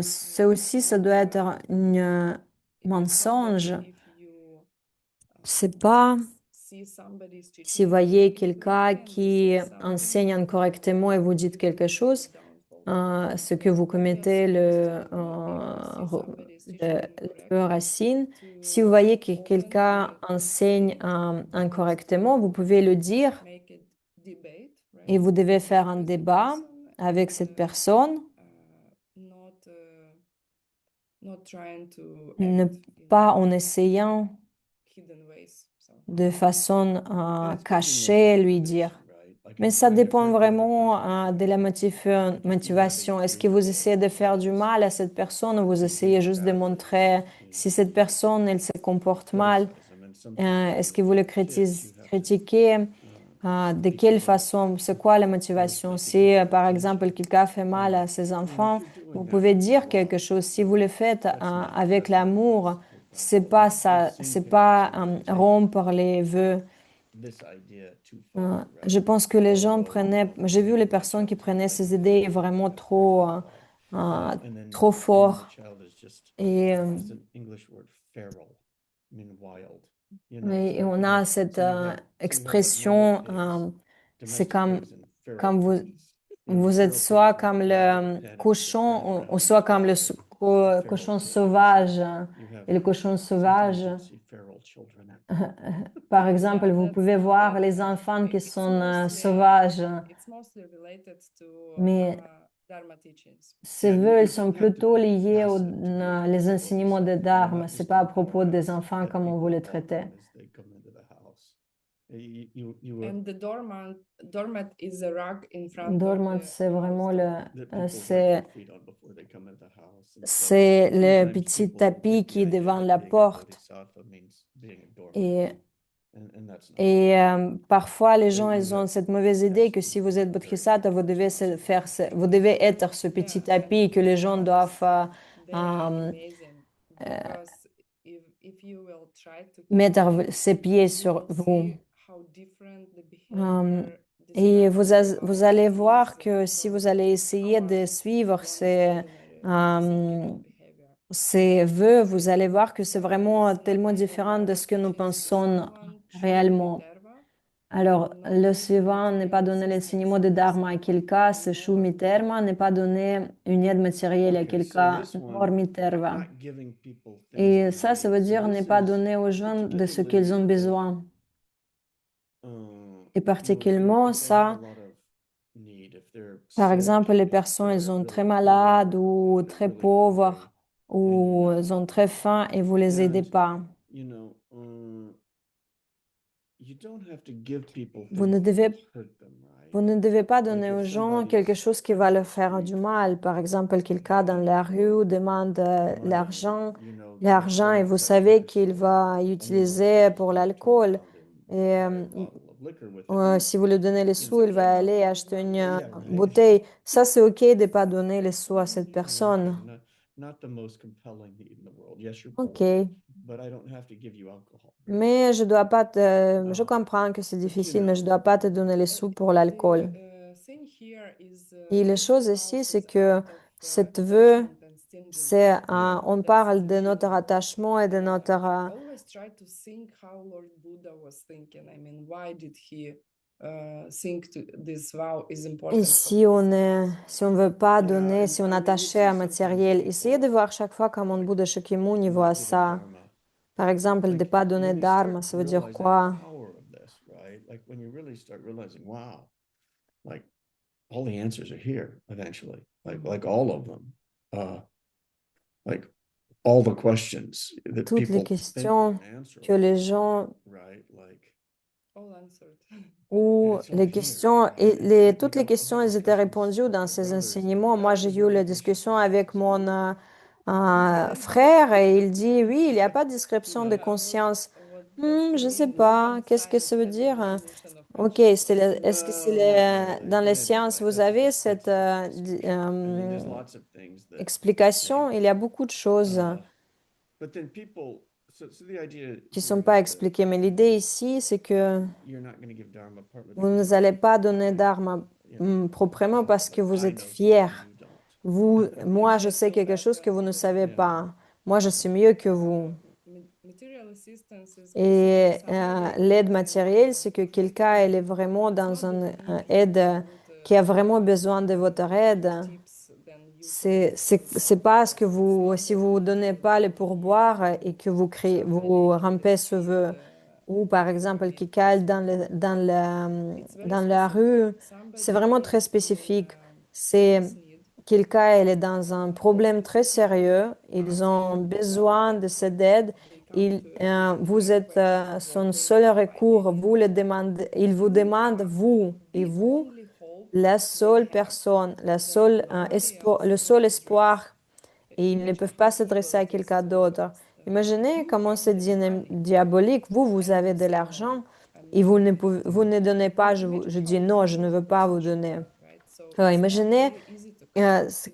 C'est aussi, ça doit être un mensonge. C'est pas si vous voyez quelqu'un qui enseigne incorrectement et vous dites quelque chose, ce que vous commettez, le feu racine. Si vous voyez que quelqu'un enseigne incorrectement, vous pouvez le dire et vous devez faire un débat avec cette personne, ne pas en essayant de façon cachée lui dire. Mais ça dépend vraiment de la motivation. Est-ce que vous essayez de faire du mal à cette personne ou vous essayez juste de montrer si cette personne, elle se comporte mal? Est-ce que vous le critiquez? De quelle façon? C'est quoi la motivation? Si, par exemple, quelqu'un fait mal à ses enfants, vous pouvez dire quelque chose. Si vous le faites avec l'amour, c'est pas ça, c'est pas rompre les vœux. Je pense que les gens prenaient, j'ai vu les personnes qui prenaient ces idées vraiment trop fort. Et, et on a cette expression, c'est comme vous êtes soit comme le cochon ou soit comme le cochon sauvage. Et le cochon sauvage, par exemple, vous pouvez voir les enfants qui sont sauvages, mais ces vœux, ils sont plutôt liés aux les enseignements de Dharma. C'est pas à propos des enfants comme on vous les traitez. Dormant, c'est vraiment c'est le petit tapis qui est devant la porte. Et parfois, les gens, ils ont cette mauvaise idée que si vous êtes bodhisattva, vous devez être ce petit tapis que les gens doivent mettre ses pieds sur vous. Et vous allez voir que si vous allez essayer de suivre ces vœux, vous allez voir que c'est vraiment tellement différent de ce que nous pensons réellement. Alors, le suivant n'est pas donner l'enseignement de Dharma à quelqu'un, c'est Shumiterma, n'est pas donner une aide matérielle à quelqu'un, Normiterva. Et ça veut dire ne pas donner aux gens de ce qu'ils ont besoin. Et particulièrement ça, par exemple, les personnes, elles sont très malades ou très pauvres ou elles ont très faim et vous les aidez pas. Vous ne devez, vous ne devez pas donner aux gens quelque chose qui va leur faire du mal. Par exemple, quelqu'un dans la rue demande l'argent et vous savez qu'il va utiliser pour l'alcool. Et si vous lui donnez les sous, il va aller acheter une bouteille. Ça, c'est OK de ne pas donner les sous à cette personne. OK. Mais je dois pas je comprends que c'est difficile, mais je dois pas te donner les sous pour l'alcool. Et la chose ici, c'est que cette vœu, on parle de notre attachement et de notre, et si on veut pas donner, si on est attaché à matériel, essayez de voir chaque fois comment Bouddha Shakyamuni voit ça. Par exemple, de ne pas donner dharma, ça veut dire quoi?
All the answers are here eventually, like all of them. Like all the questions that
Toutes les
people think
questions
are answerable,
que les gens
right? Like
ou
it's all
les
here.
questions et toutes les questions, elles étaient répondues dans ces enseignements. Moi, j'ai eu la discussion avec mon frère et il dit, oui, il n'y a pas de description de conscience. Je sais pas, qu'est-ce que ça veut dire? Ok, est-ce que dans les sciences, vous avez cette explication? Il y a beaucoup de choses
But then people, so the idea
qui ne
here
sont
is
pas
that
expliquées. Mais l'idée ici, c'est que
you're not going to give dharma partly
vous ne
because
allez pas donner dharma proprement parce que vous
I
êtes
know something
fier.
you don't.
Moi, je sais quelque chose que vous ne savez pas. Moi, je suis mieux que vous. Et l'aide matérielle, c'est que quelqu'un, elle est vraiment dans une aide qui a vraiment besoin de votre aide. C'est parce que si vous donnez pas les pourboires et que vous rampez ce vœu, ou par exemple quelqu'un dans la rue, c'est vraiment très spécifique. C'est quelqu'un, elle est dans un problème très sérieux, ils ont besoin de cette aide. Vous êtes son seul recours, il vous demande, vous et vous, la seule personne, le seul espoir, et ils ne peuvent pas s'adresser à quelqu'un d'autre. Imaginez comment c'est diabolique. Vous avez de l'argent et vous ne donnez pas. Je dis non, je ne veux pas vous donner. Alors, imaginez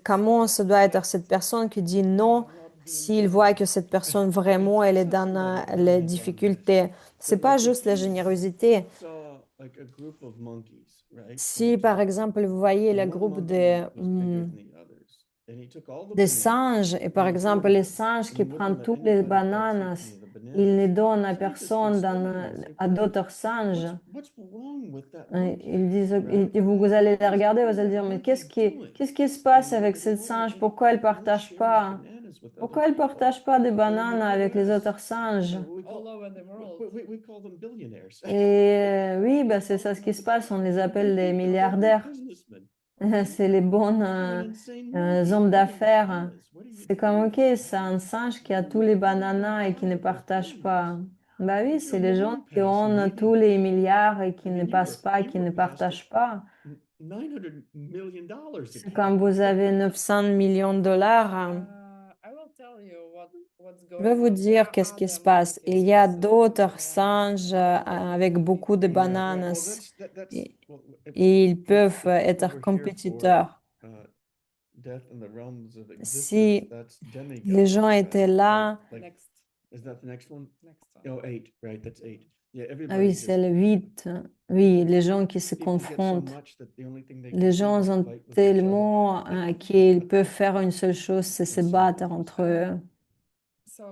comment ça doit être cette personne qui dit non s'il voit que cette personne vraiment elle est dans les difficultés. C'est pas juste la générosité.
Saw like a group of monkeys, right?
Si par exemple vous voyez le
And one
groupe
monkey was bigger than the others, and he took all the
des
bananas
singes, et par
and he threw
exemple
them,
les singes
and
qui
he wouldn't
prennent
let
toutes les
anybody else eat
bananes,
any of the
ils ne
bananas.
donnent à
Scientists been
personne
studying this. They
à
figured,
d'autres singes.
what's wrong with that
Ils
monkey,
disent,
right?
et vous allez les regarder, vous
What is
allez
that
dire, mais
monkey doing?
qu'est-ce qui se passe
And
avec
they go,
cette
well,
singe? Pourquoi elle
won't
partage
share his
pas?
bananas with other
Pourquoi elle
people.
partage pas des
And then they
bananes
go,
avec les
yes,
autres singes?
we
All
call,
over the world.
we call them billionaires.
Et oui, bah, c'est ça ce qui se passe, on les appelle des
They're great
milliardaires.
businessmen.
C'est les bons
You're an insane monkey
hommes
eating
d'affaires.
bananas. What are you
C'est comme, ok,
doing?
c'est un singe qui a tous les bananas et qui ne partage pas. Bah oui,
What's
c'est
your
les gens
long
qui
pass
ont tous
mean?
les milliards et qui
I
ne
mean,
passent pas et
you
qui ne
were passed
partagent pas.
$900 million
C'est
again.
comme vous avez 900 millions de dollars.
I will tell you what's
Je vais
going
vous
on. There
dire
are
qu'est-ce qui
other
se passe.
monkeys
Il y a
with
d'autres
bananas
singes
and
avec beaucoup de
Yeah, right. Well,
bananes
that's
et,
well,
et ils peuvent
if we
être
were here for
compétiteurs.
death in the realms of existence,
Si
that's
les gens
demigods,
étaient
right?
là,
Like,
next
is that the next one?
one.
Oh, eight, right? That's eight. Yeah,
ah oui,
everybody
c'est
just
le 8. Oui, les gens qui se
people get so
confrontent.
much that the only thing they
Les
can do
gens
is
ont
fight with each other.
tellement qu'ils peuvent faire une seule chose, c'est se battre entre eux.
So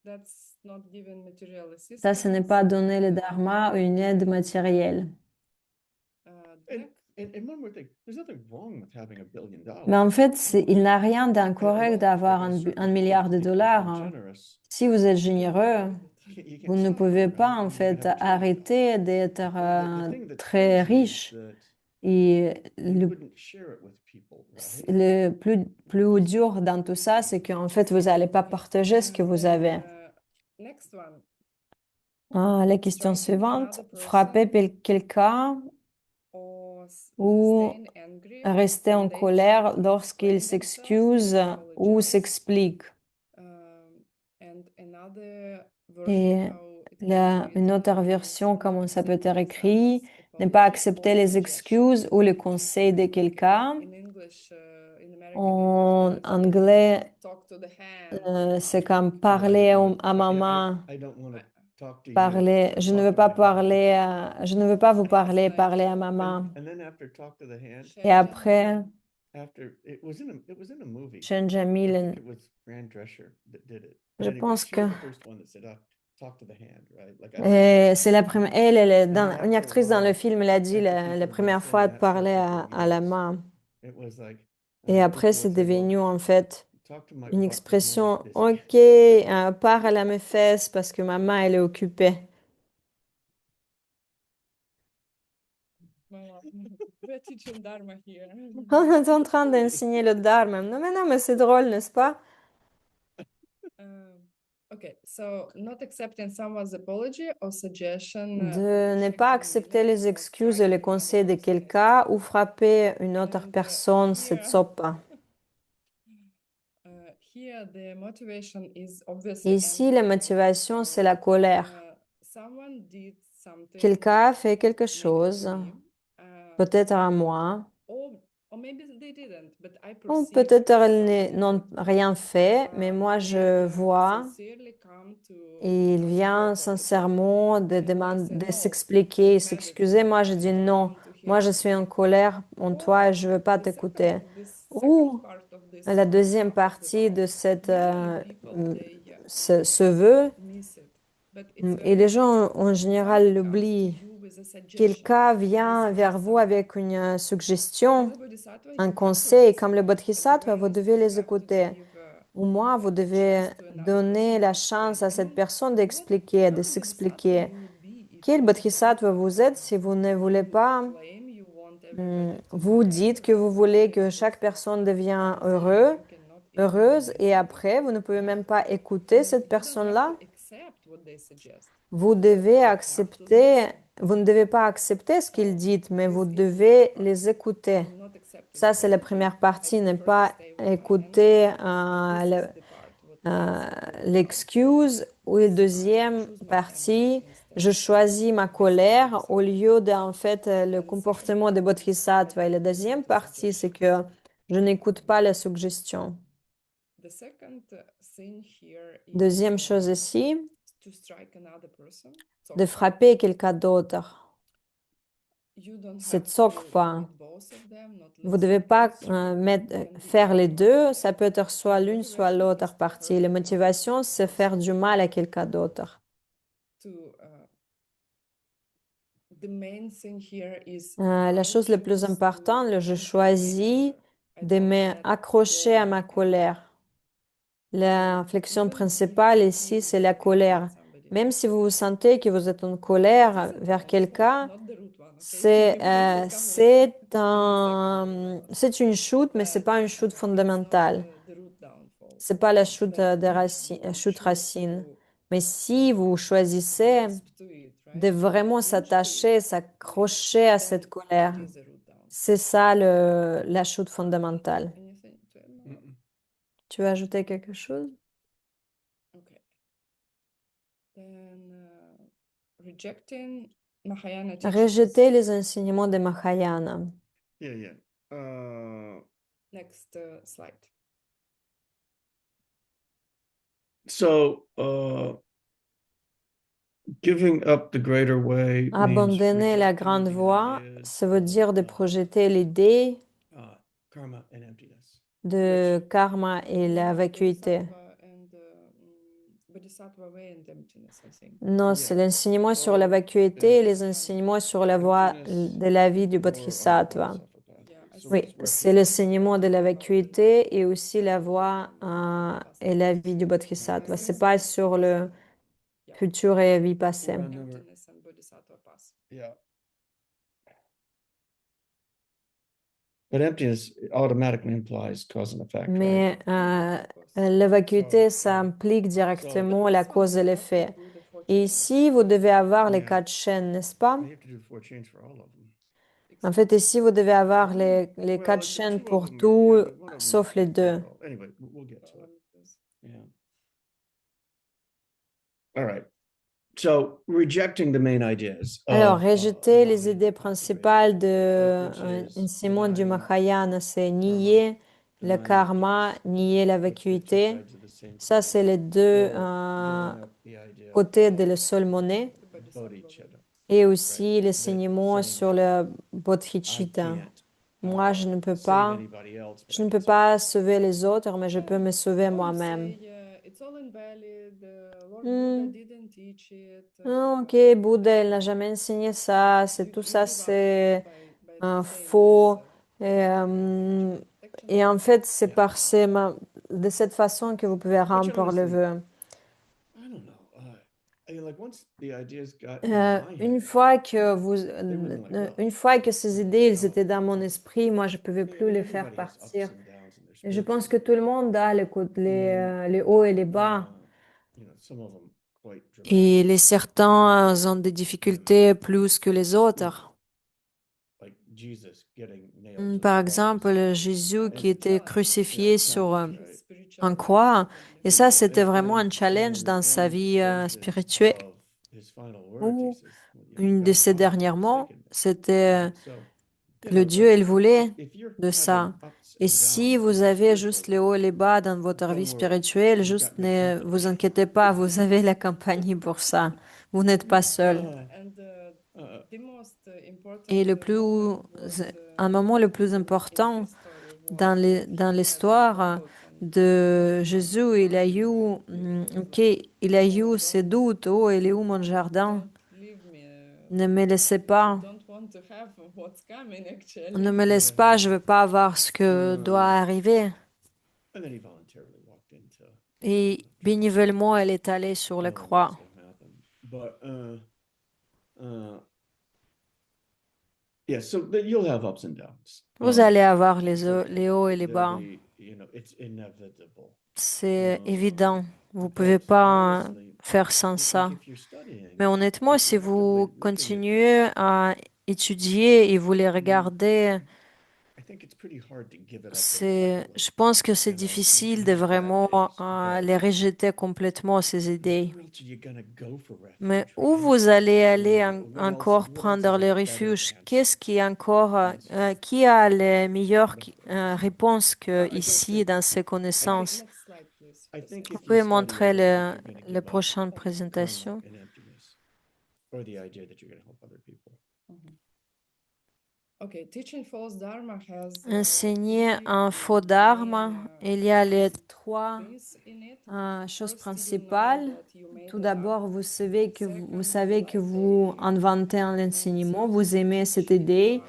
that's not given material
Ça, ce n'est
assistance.
pas donner le dharma ou une aide matérielle.
And, and one more thing, there's nothing wrong with having $1 billion.
Mais en fait, il n'a rien
At
d'incorrect
all.
d'avoir
At a
un
certain
milliard
point,
de
if
dollars.
you're generous,
Si vous êtes généreux,
you
vous
can't
ne
stop,
pouvez
right?
pas
I
en
mean, you gotta
fait
have a choice.
arrêter d'être
The thing that
très
kills you is
riche.
that
Et
you wouldn't share it with people, right?
le plus dur dans tout ça, c'est qu'en fait, vous n'allez pas partager ce que vous avez.
Next one.
La question
Striking
suivante,
another
frapper
person
quelqu'un
or
ou
staying angry
rester en
when they try
colère
to
lorsqu'il
explain themselves
s'excuse
or
ou
apologize.
s'explique.
And another
Et
version how it can be
une
written
autre
is
version,
not
comment ça peut être
accepting
écrit,
someone's
ne pas
apology
accepter
or
les
suggestion.
excuses ou les conseils de quelqu'un.
In English, in American
En
English, they
anglais,
talk to the hand.
c'est comme
I
parler
don't
à
wanna,
maman.
I don't want to talk to you.
Parler, je ne
Talk
veux
to
pas
my hand.
parler, je ne veux pas vous parler,
like,
parler à maman.
And then after talk to the hand,
Et après,
after it was in a movie.
Chen
I
Jamil,
think it was Fran Drescher that did it. But
je
anyway,
pense
she
que
was the first one that said, talk to the hand, right? Like I don't.
c'est la première, elle est
And then
une
after a
actrice dans le
while,
film, elle a dit
after
la
people had been
première
saying
fois de
that for a
parler
couple of
à la
years,
main.
it was like
Et après,
people
c'est
would say, well,
devenu en fait
talk to my
une
butt, my mom is
expression,
busy.
ok, parle à mes fesses parce que ma main, elle est occupée.
We're teaching Dharma here.
On est en train d'enseigner le dharma. Non, mais c'est drôle, n'est-ce pas?
Okay, so not accepting someone's apology or suggestion.
De ne pas accepter les excuses et les conseils de quelqu'un ou frapper une autre personne, c'est tsopa.
Here the motivation is obviously
Et ici,
anger.
la motivation, c'est la colère.
Someone did something
Quelqu'un a fait quelque
maybe
chose,
to me,
peut-être à moi,
or maybe they didn't, but I
ou
perceive
peut-être
something.
ils n'ont rien fait, mais moi je vois
Sincerely come to
et il
ask for
vient
apology.
sincèrement de
And I
demander,
say,
de
no,
s'expliquer,
not
s'excuser.
medicine.
Moi je
I
dis
don't
non,
want to hear
moi je
from
suis en
you.
colère en toi et je veux pas
The
t'écouter.
second
Ou
part of this
la deuxième
half of the
partie
vow.
de
Usually people
ce vœu,
miss it, but it's
et
very
les gens
important.
en général
Someone comes to
l'oublient.
you with
quelqu'un vient vers vous avec une suggestion, un conseil, comme le bodhisattva, vous devez les écouter. Au moins, vous devez donner la chance à cette personne d'expliquer, de s'expliquer. Quel bodhisattva vous êtes si vous ne voulez pas, vous dites que vous voulez que chaque personne devienne heureuse, et après, vous ne pouvez même pas écouter cette personne-là. Vous devez accepter, vous ne devez pas accepter ce qu'ils disent, mais vous devez les écouter. Ça, c'est la première partie, ne pas écouter l'excuse. Ou la deuxième partie, je choisis ma colère au lieu d'en fait le comportement de bodhisattva. Et la deuxième partie, c'est que je n'écoute pas la suggestion. Deuxième chose ici, de frapper quelqu'un d'autre. C'est tsokpa. Vous ne devez pas faire les deux. Ça peut être soit l'une, soit l'autre partie. La motivation, c'est faire du mal à quelqu'un d'autre. La chose la plus importante, je choisis de m'accrocher à ma colère. La réflexion principale ici, c'est la colère. Même si vous vous sentez que vous êtes en colère vers quelqu'un, c'est une chute, mais c'est pas une chute fondamentale. C'est pas la chute chute racine. Mais si vous choisissez de vraiment s'attacher, s'accrocher à cette colère, c'est ça la chute fondamentale.
Mm-mm.
Tu veux ajouter quelque chose? Rejeter les enseignements de Mahayana.
Yeah.
Next slide.
So, giving up the greater way means
Abandonner la
rejecting
grande
the
voie,
ideas
ça veut dire de
of,
projeter l'idée
karma and emptiness.
de karma et la vacuité. Non, c'est l'enseignement sur la vacuité et les enseignements sur la voie de la vie du bodhisattva. Oui, c'est l'enseignement de la vacuité et aussi la voie et la vie du bodhisattva. C'est pas sur le futur et la vie passée.
Yeah. But emptiness automatically implies cause and effect, right?
Mais la vacuité, ça implique directement la cause et l'effet. Et ici, vous devez avoir les quatre chaînes, n'est-ce pas?
You have to do the 4 chains for all of them.
En fait, ici, vous devez avoir les quatre chaînes pour tout, sauf les deux.
Anyway, we'll get to it. Yeah. All right. So rejecting the main ideas
Alors,
of,
rejeter les
Mahayana
idées principales de
which is
enseignement du
denying
Mahayana, c'est nier le karma, nier la vacuité. Ça, c'est les deux côtés de la seule monnaie.
bodhicitta.
Et aussi l'enseignement sur le bodhicitta. Moi, je ne peux pas sauver les autres, mais je peux me sauver moi-même. Ok, Bouddha, il n'a jamais enseigné ça. C'est tout ça, c'est faux. Et en fait, c'est de cette façon que vous pouvez remplir le vœu.
I don't know. Like once the ideas got in my
Une
head,
fois que
wouldn't let go.
une fois que ces idées, ils étaient dans mon esprit, moi, je pouvais plus les faire
Everybody has ups
partir.
and downs in their
Et je pense
spiritual
que tout le monde a les hauts et les bas.
some of them quite
Et
dramatic,
les certains ont des difficultés plus que les autres.
like Jesus getting nailed to
Par
the cross.
exemple, Jésus qui était crucifié
Yeah,
sur
right.
un croix. Et ça, c'était vraiment un challenge dans sa vie spirituelle.
Of his final word,
Ou
Jesus,
une de ses derniers mots, c'était
So,
le Dieu, il voulait
if you're
de ça.
having ups
Et
and
si
downs
vous
in
avez
your
juste
spiritual
les hauts et
life,
les bas dans votre vie
don't worry,
spirituelle,
you've
juste
got good
ne
company.
vous inquiétez pas, vous avez la compagnie pour ça. Vous n'êtes pas seul. Et un moment le plus important dans l'histoire de Jésus, il a eu, il a eu ses doutes. Oh, il est où mon jardin? Ne me laissez pas.
don't want to have what's coming actually.
Ne me laisse pas, je veux pas voir ce que doit arriver.
And then he voluntarily walked into
Et bénévolement, elle est allée sur la
knowing what was
croix.
gonna happen. But yeah, so that you'll have ups and downs.
Vous allez avoir
So
les hauts et les bas.
it's inevitable.
C'est
Um,
évident. Vous pouvez
but
pas
honestly,
faire sans
like
ça.
if you're studying,
Mais honnêtement,
if
si
you're
vous
actively looking at
continuez à étudier et vous les regardez,
I think it's pretty hard to give it up entirely.
je pense que c'est
You
difficile de
have bad
vraiment
days, bad
les
days.
rejeter complètement, ces
But
idées.
where else are you gonna go for
Mais
refuge,
où
right?
vous allez aller encore
What else
prendre
is a
le
better
refuge? Qu'est-ce
answer?
qui est encore,
Yes.
qui a les meilleures
But
réponses que
I don't
ici
think
dans ces
I think
connaissances?
Next slide, please.
I
Yes.
think
Vous
if you
pouvez
study
montrer
every week, you're gonna
la
give up
prochaine
karma
présentation.
and emptiness, or the idea that you're gonna help other people.
Okay, teaching false dharma has
Enseigner
three
un faux dharma,
main,
il y a les trois
things in it.
choses
First, you know
principales.
that you made
Tout
it
d'abord,
up.
vous savez que
Second,
vous
like
inventez un enseignement, vous aimez cette idée,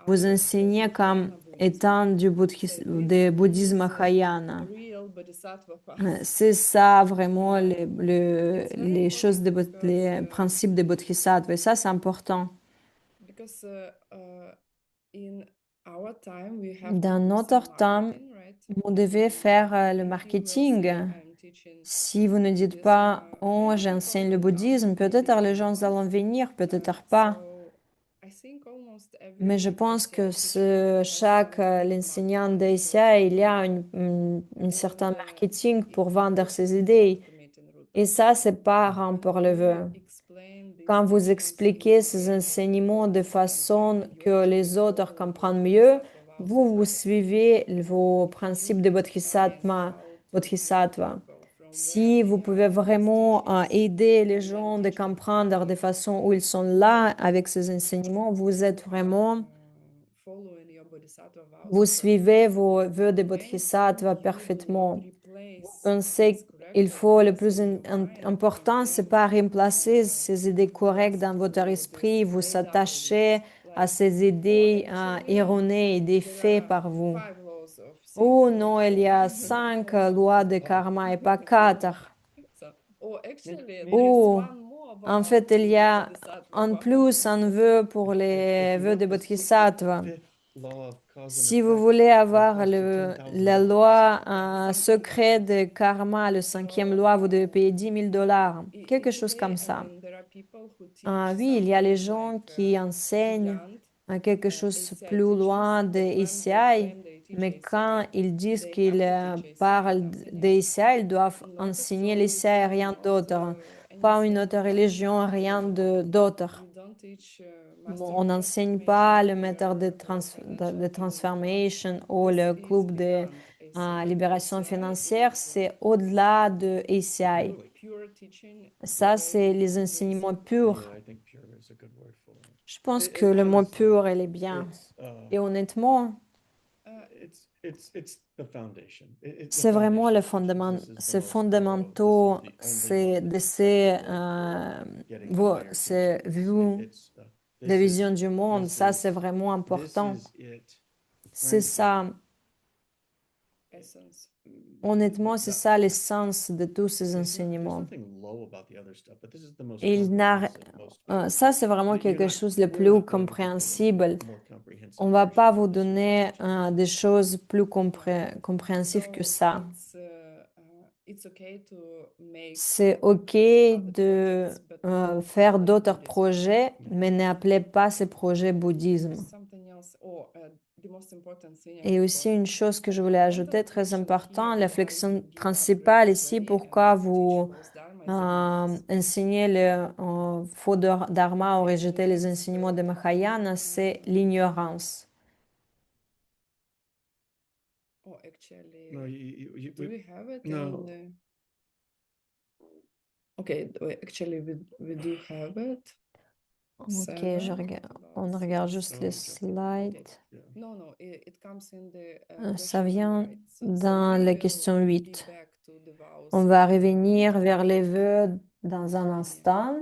vous enseignez comme étant du bouddhisme mahayana.
real bodhisattva path.
C'est ça vraiment
It's very
les choses,
important
les
because,
principes des bodhisattvas. Et ça, c'est important.
because in our time we have to
Dans
do
notre
some
temps,
marketing, right?
vous devez faire le
If you will
marketing.
say I'm teaching
Si vous ne dites
Buddhism,
pas, oh,
many
j'enseigne le
people will come,
bouddhisme, peut-être les gens
won't.
allont venir, peut-être pas.
So I think almost
Mais je
every
pense que
teacher has
chaque l'enseignant d'ACA, il y a un certain
And
marketing
it
pour vendre
works
ses idées.
ultimately in root
Et
of
ça, c'est pas rang
When
pour le
you
vœu.
explain these
Quand vous
teachings
expliquez
in a
ces
way
enseignements de
that people
façon
understand, you
que
actually
les autres
follow
comprennent
the
mieux,
Bodhisattva vows
vous,
of
vous
life.
suivez vos
If you
principes de
can find
bodhisattva,
how to
bodhisattva.
go from where
Si
they
vous pouvez
are in these
vraiment
teachings
aider les
and then
gens de
teach them
comprendre de
properly,
façon où ils sont là avec ces enseignements, vous êtes vraiment,
following your Bodhisattva vows
vous
perfectly.
suivez vos vœux de
Anything
bodhisattva
you
parfaitement.
would
Vous
replace
pensez
these correct
qu'il faut le plus
ideas in your mind
important, c'est
again,
pas remplacer ces idées correctes dans votre
follow
esprit,
this
vous
laid out
s'attachez à
like,
ces
oh,
idées
actually,
erronées, idées
there
faites
are
par vous.
5 laws of
Oh
sinful
non, il y
action.
a 5 lois de karma et pas 4.
So, oh, actually, there is
Oh,
one more
en
vow
fait, il y
in the
a
Bodhisattva
en
path.
plus un vœu pour les
If you
vœux
want
de
the
bodhisattva.
fifth law of cause and
Si vous
effect,
voulez
it'll
avoir
cost you $10,000.
la loi secret de karma, le cinquième loi, vous devez payer $10 000. Quelque
It's
chose
okay.
comme
And
ça.
then there are people who teach
Oui, il y a les
something
gens
like
qui enseignent
beyond
quelque chose
ACI
plus
teachings,
loin de
but when they
ACI,
claim they teach
mais quand
ACI,
ils disent
they
qu'ils
have to teach ACI,
parlent
nothing else.
d'ACI, ils doivent
Not
enseigner l'ACI et rien
astrology,
d'autre.
not
Pas une
anything
autre
like
religion, rien d'autre.
you don't teach
Bon,
master
on
of
n'enseigne pas le méthode
transformation or
de
financial healing path.
transformation ou
This
le
is
club de
beyond ACI.
libération
ACI
financière,
is
c'est au-delà de ACI.
pure teaching the
Ça,
way
c'est les
it
enseignements
is.
purs.
Yeah, I think pure is a good word for it.
Je pense que le mot
Honestly,
pur, elle est bien. Et honnêtement,
it's the foundation. The
c'est vraiment
foundation
le
of teachings.
fondament,
This is the
c'est
most
fondamental,
thorough. This is the only
c'est
one
de
that's
ces
acceptable for getting higher
c'est
teachings.
vues de vision du monde. Ça, c'est vraiment important.
This is it.
C'est
Frankly,
ça.
Essence.
Honnêtement, c'est ça l'essence de tous ces
there's
enseignements.
nothing low about the other stuff, but this is the most
Et il n'a,
comprehensive, most
ça, c'est vraiment
You're
quelque
not-
chose de
we're
plus
not going to give you
compréhensible.
a more comprehensive
On va
version
pas
of
vous
this
donner
teachings.
des choses plus compréhensives que ça.
It's okay to make
C'est OK
other
de
projects, but not
faire
call it
d'autres
Buddhism.
projets, mais n'appelez pas ces projets bouddhisme.
Something else. Oh, the most important thing I
Et aussi
forgot.
une chose que je voulais
Point
ajouter,
of
très
reflection
important,
here,
la
why
flexion
you give up
principale
great
ici,
way
pourquoi
and teach
vous
false dharma is ignorance.
enseignez le faux dharma ou rejetez les enseignements de Mahayana, c'est l'ignorance.
Oh, actually,
No,
do we have it
no.
in okay, actually we do have it.
Ok, on
About
regarde
six.
juste les slides.
Yeah.
No, it comes in the
Ça
question
vient
number 8. So
dans
we
la
will
question
be
8.
back to the vows
On va
in a
revenir
moment.
vers les vœux dans un instant.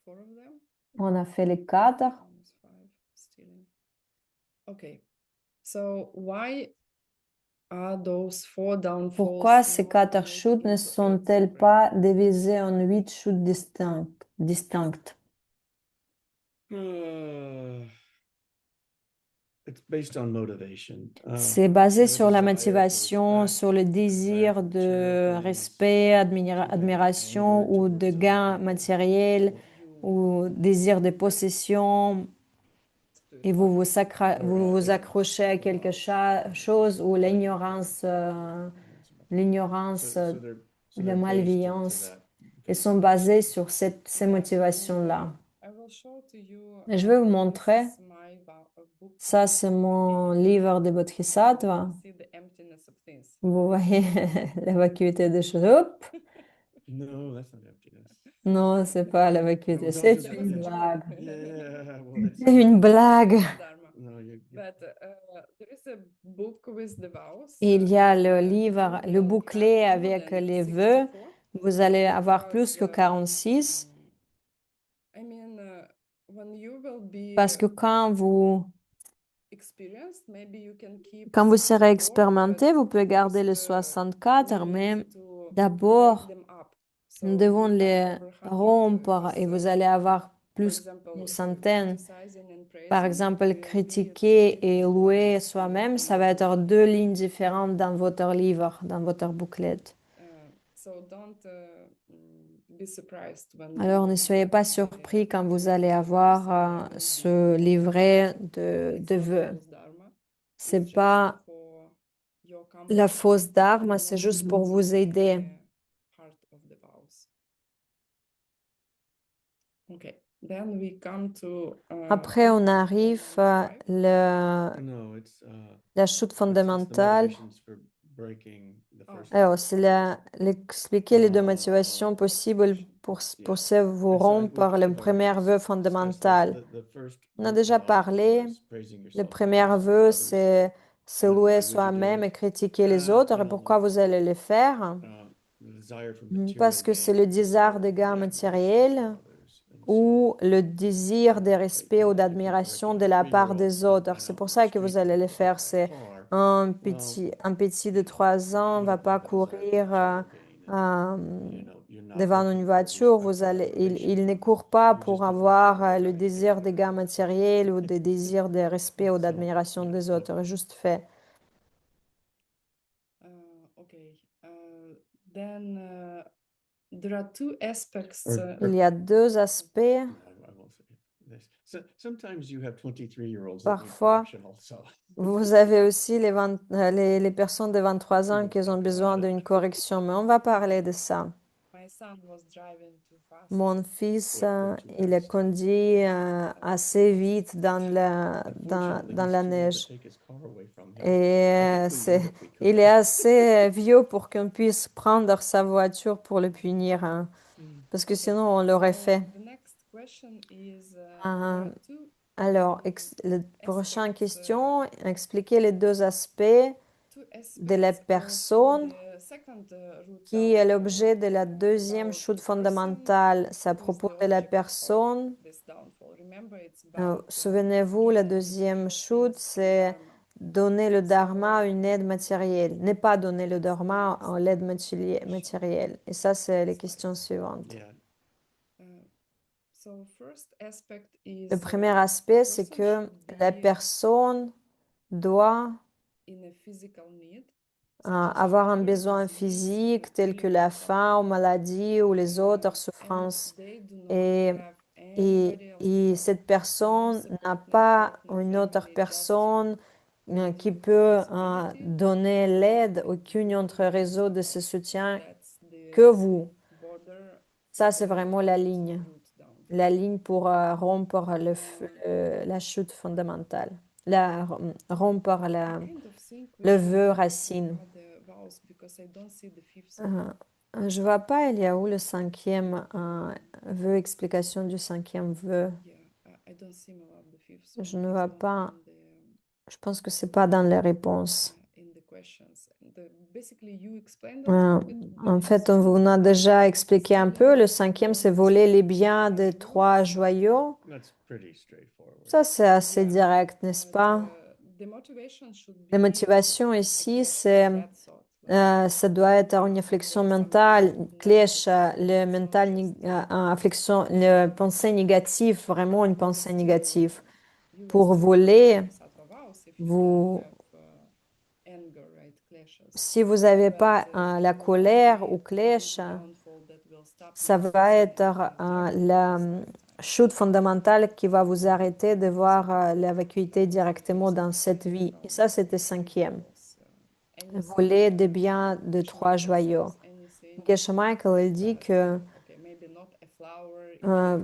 4 of them.
On a fait les 4.
Minus 5, stealing. Okay. So why are those 4 downfalls
Pourquoi ces
not
4
made
chutes ne
into 8
sont-elles
separate?
pas divisées en 8 chutes distinctes?
It's based on motivation.
C'est basé
you have a
sur la
desire for
motivation,
respect,
sur le
desire
désir
for material
de
things,
respect,
to have
admiration
anger
ou de
towards other
gain
people.
matériel ou désir de possession et vous vous accrochez à quelque chose ou l'ignorance, l'ignorance,
So
la
they're based to
malveillance.
that
Ils sont
basic
basés
motivation.
sur ces motivations-là.
I will show to you,
Je vais vous
this
montrer.
is my book
Ça,
called
c'est mon livre de Bodhisattva.
See the Emptiness of Things.
Vous voyez la vacuité des choses. Hop!
No, that's not emptiness.
Non, c'est pas la vacuité,
Don't
c'est
do that.
une
Yeah.
blague.
Yeah, well, it's
C'est une blague.
Dharma.
No,
But there is a book with the vows.
Et il y a
and,
le
you
livre, le
will
bouclet
have more
avec
than
les vœux.
64
Vous allez avoir plus
because,
que 46
I mean, when you will be
parce que
experienced, maybe you can keep
quand vous serez
64,
expérimenté,
but
vous pouvez garder le
first,
64,
we
mais
need to break
d'abord,
them up.
nous
So
devons
you have
les
over 100
rompre et
is,
vous allez avoir
for
plus
example,
qu'une centaine.
criticizing and
Par
praising,
exemple,
you need
critiquer et louer
lines
soi-même,
on
ça
your
va être
book.
2 lignes différentes dans votre livre, dans votre bouclet.
So don't be surprised when
Alors,
you
ne soyez pas surpris quand vous allez avoir ce livret de vœux. C'est pas la fausse dharma, c'est juste pour vous aider.
Okay. Then we come to,
Après, on arrive
No, it's
la chute
it's the
fondamentale.
motivations for breaking the first
Alors,
one.
c'est expliquer les 2 motivations possibles pour vous rompre le premier vœu fondamental. On a déjà parlé. Le premier vœu, c'est se louer soi-même et critiquer les autres. Et pourquoi vous allez le faire? Parce que c'est le désir de gain matériel ou le désir de respect ou d'admiration de la part des autres. C'est pour ça que vous allez le faire. C'est un petit de 3 ans ne va pas courir devant une voiture. Il ne court pas pour avoir le désir de gain matériel ou le désir de respect ou d'admiration des autres. Il juste fait.
okay. Then there are 2 aspects.
Il y a 2 aspects. Parfois, vous avez aussi les personnes de 23 ans qui ont besoin d'une correction, mais on va parler de ça.
My son was driving too fast.
Mon fils, il a conduit assez vite dans la neige. Et il est assez vieux pour qu'on puisse prendre sa voiture pour le punir, hein, parce que sinon on l'aurait fait.
The next question is,
Ah,
there are 2
Alors, la prochaine question, expliquer les 2 aspects de la personne qui est l'objet de la deuxième chute fondamentale. C'est à propos de la personne. Souvenez-vous, la deuxième chute, c'est donner le dharma une aide matérielle. Ne pas donner le dharma en aide matérielle. Et ça, c'est les questions suivantes. Le premier aspect, c'est que la personne doit avoir un besoin physique tel que la faim ou maladie ou les autres souffrances. Et cette personne n'a pas une autre personne qui peut donner l'aide, aucun autre réseau de ce soutien que vous. Ça, c'est vraiment la ligne pour rompre la chute fondamentale, rompre le vœu racine. Je vois pas, il y a où le 5e vœu, explication du 5e vœu. Je ne vois pas. Je pense que c'est pas dans les réponses. Euh, En fait, on vous a déjà expliqué un peu. Le cinquième, c'est voler les biens des trois joyaux.
That's pretty straightforward.
Ça, c'est assez direct, n'est-ce pas? La motivation ici, c'est, ça doit être une réflexion mentale, clèche, le mental, réflexion, le pensée négative, vraiment une pensée négative. Pour voler, vous, si vous n'avez pas la colère ou clèche, ça va être la chute fondamentale qui va vous arrêter de voir la vacuité directement dans cette vie. Et ça, c'était cinquième. Voler des biens de trois joyaux. Geshe Michael, il dit que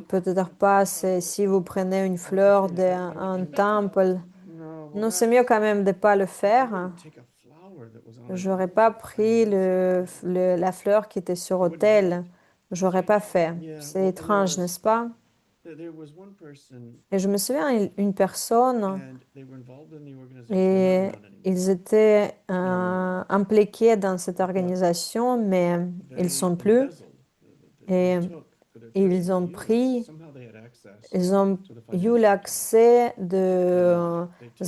peut-être pas, c'est si vous prenez une fleur d'un temple.
No,
Non, c'est mieux quand même de ne pas le faire.
take a flower that was on
J'aurais pas pris la fleur qui était sur autel. J'aurais pas fait.
Yeah,
C'est
well,
étrange, n'est-ce pas?
there was one person
Et je me souviens, une personne,
and they were involved in the organization.
et
They're not around anymore.
ils étaient impliqués dans cette organisation, mais ils sont plus.
Embezzled.
Et
They took for their
ils
personal
ont
use.
pris,
Somehow they had access
ils ont
to the
eu
financial
l'accès
They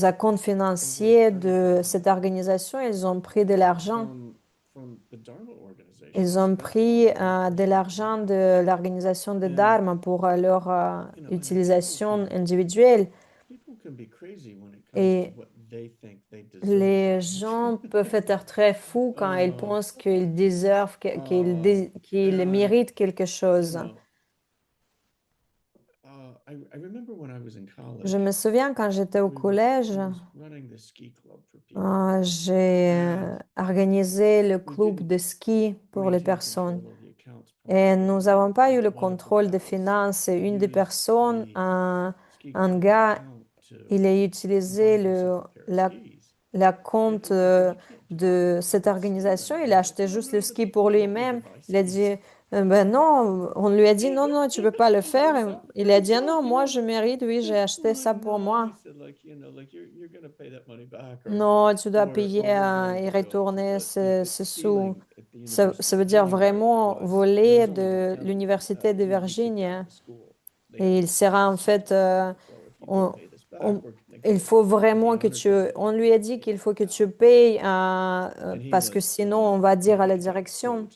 des comptes financiers de cette organisation. Ils ont pris de l'argent.
from the Dharma organization.
Ils ont pris de l'argent de l'organisation de Dharma pour leur utilisation individuelle.
People can be crazy when it comes
Et
to what they think they deserve.
les gens peuvent être très fous quand ils pensent qu'ils déservent, qu'ils méritent quelque chose.
I remember when I was in college.
Je me souviens quand j'étais au collège,
I was running the ski club for people.
j'ai organisé le club de ski pour les personnes. Et nous n'avons pas eu le contrôle des finances. Et une des personnes, un gars, il a utilisé la compte de cette organisation. Il a acheté juste le ski pour lui-même. Il a dit, ben non, on lui a dit, non, non, tu peux pas le faire. Et il a dit, ah non, moi, je mérite, oui, j'ai acheté ça pour moi. Non, tu dois payer et retourner ce sous. Ça veut dire vraiment voler de l'Université de Virginie. Et il sera en fait, on- on- il faut vraiment que on lui a dit qu'il faut que tu payes parce que sinon on va dire à la direction.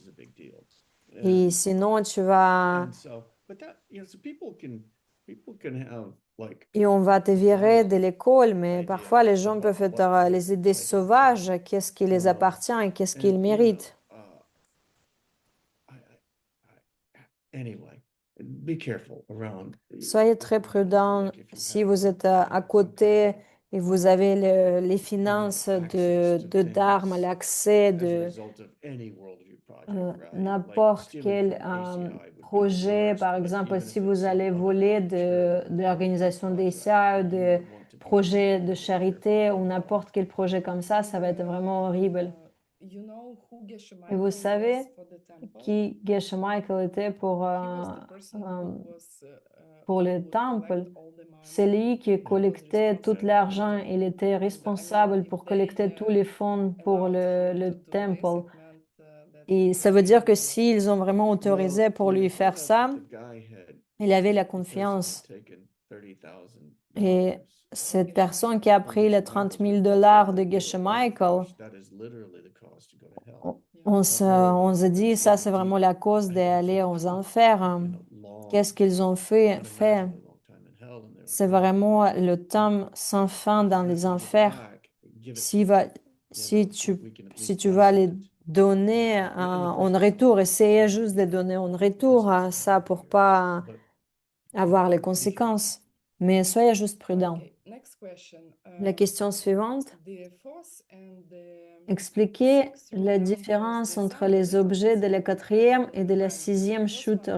Et sinon tu vas, et on va te virer de l'école. Mais parfois les gens peuvent être les idées sauvages, qu'est-ce qui les appartient et qu'est-ce qu'ils méritent.
Anyway, be careful around.
Soyez très prudent si vous êtes à côté et vous avez les finances de Dharma, l'accès de n'importe quel projet. Par exemple, si vous allez voler de l'organisation d'ESA, de projets de charité ou n'importe quel projet comme ça va être vraiment horrible. Et vous savez qui Geshe Michael était pour le temple? C'est lui qui collectait tout l'argent. Il était responsable pour collecter tous les fonds pour le temple. Et ça veut dire que s'ils ont vraiment autorisé pour lui faire ça, il avait la confiance. Et cette personne qui a pris les $30,000 de Geshe Michael, on se dit, ça c'est vraiment la cause d'aller aux enfers. Qu'est-ce qu'ils ont fait? C'est vraiment le temps sans fin dans les enfers. Si tu vas les donner en retour, essayez juste de donner en retour ça pour pas avoir les conséquences. Mais soyez juste prudent. La question suivante. Expliquez la différence entre les objets de la quatrième et de la sixième chute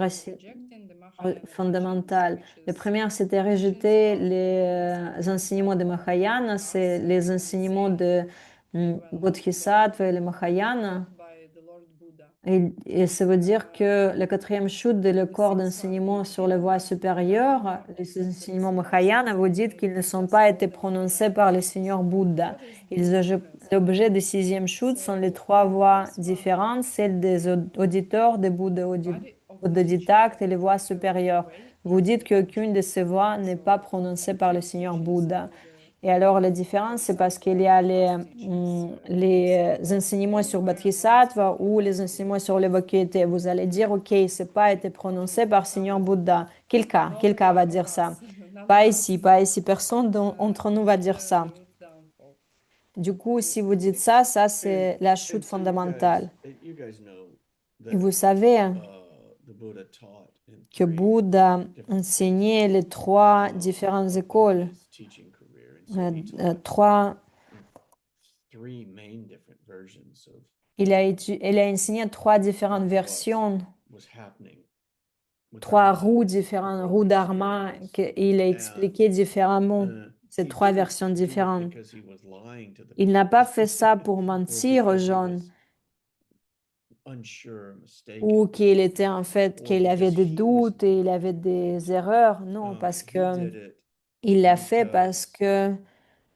fondamentale. La première, c'était rejeter les enseignements de Mahayana, c'est les enseignements de Bodhisattva et le Mahayana. Et ça veut dire que la quatrième chute de le corps d'enseignement sur la voie supérieure, les enseignements Mahayana, vous dites qu'ils ne sont pas été prononcés par le Seigneur Bouddha. Ils L'objet du sixième shoot sont les trois voix différentes, celle des auditeurs, des Bouddhas autodidactes et les voix supérieures. Vous dites qu'aucune de ces voix n'est pas prononcée par le Seigneur Bouddha. Et alors, la différence, c'est parce qu'il y a les enseignements sur Bodhisattva ou les enseignements sur les vacuités. Vous allez dire, OK, c'est pas été prononcé par Seigneur Bouddha. Quel cas va dire ça? Pas ici, pas ici. Personne d'entre nous va dire ça. Du coup, si vous dites ça, c'est la chute
And so
fondamentale.
you guys know
Et
that
vous savez
the Buddha taught in
que Bouddha enseignait les trois différentes écoles,
his teaching career. And so he taught
trois.
three main different versions of
Il a enseigné trois différentes versions,
was happening with
trois
Buddha.
roues différentes, roues dharma, qu'il a expliqué différemment, ces
He
trois
didn't
versions
do it
différentes.
because he was lying to the
Il n'a pas fait
people
ça pour
or
mentir aux
because he
gens
was unsure, mistaken.
ou qu'il était en fait, qu'il avait des doutes et il avait des erreurs. Non, parce
He
que
did it
il l'a fait parce que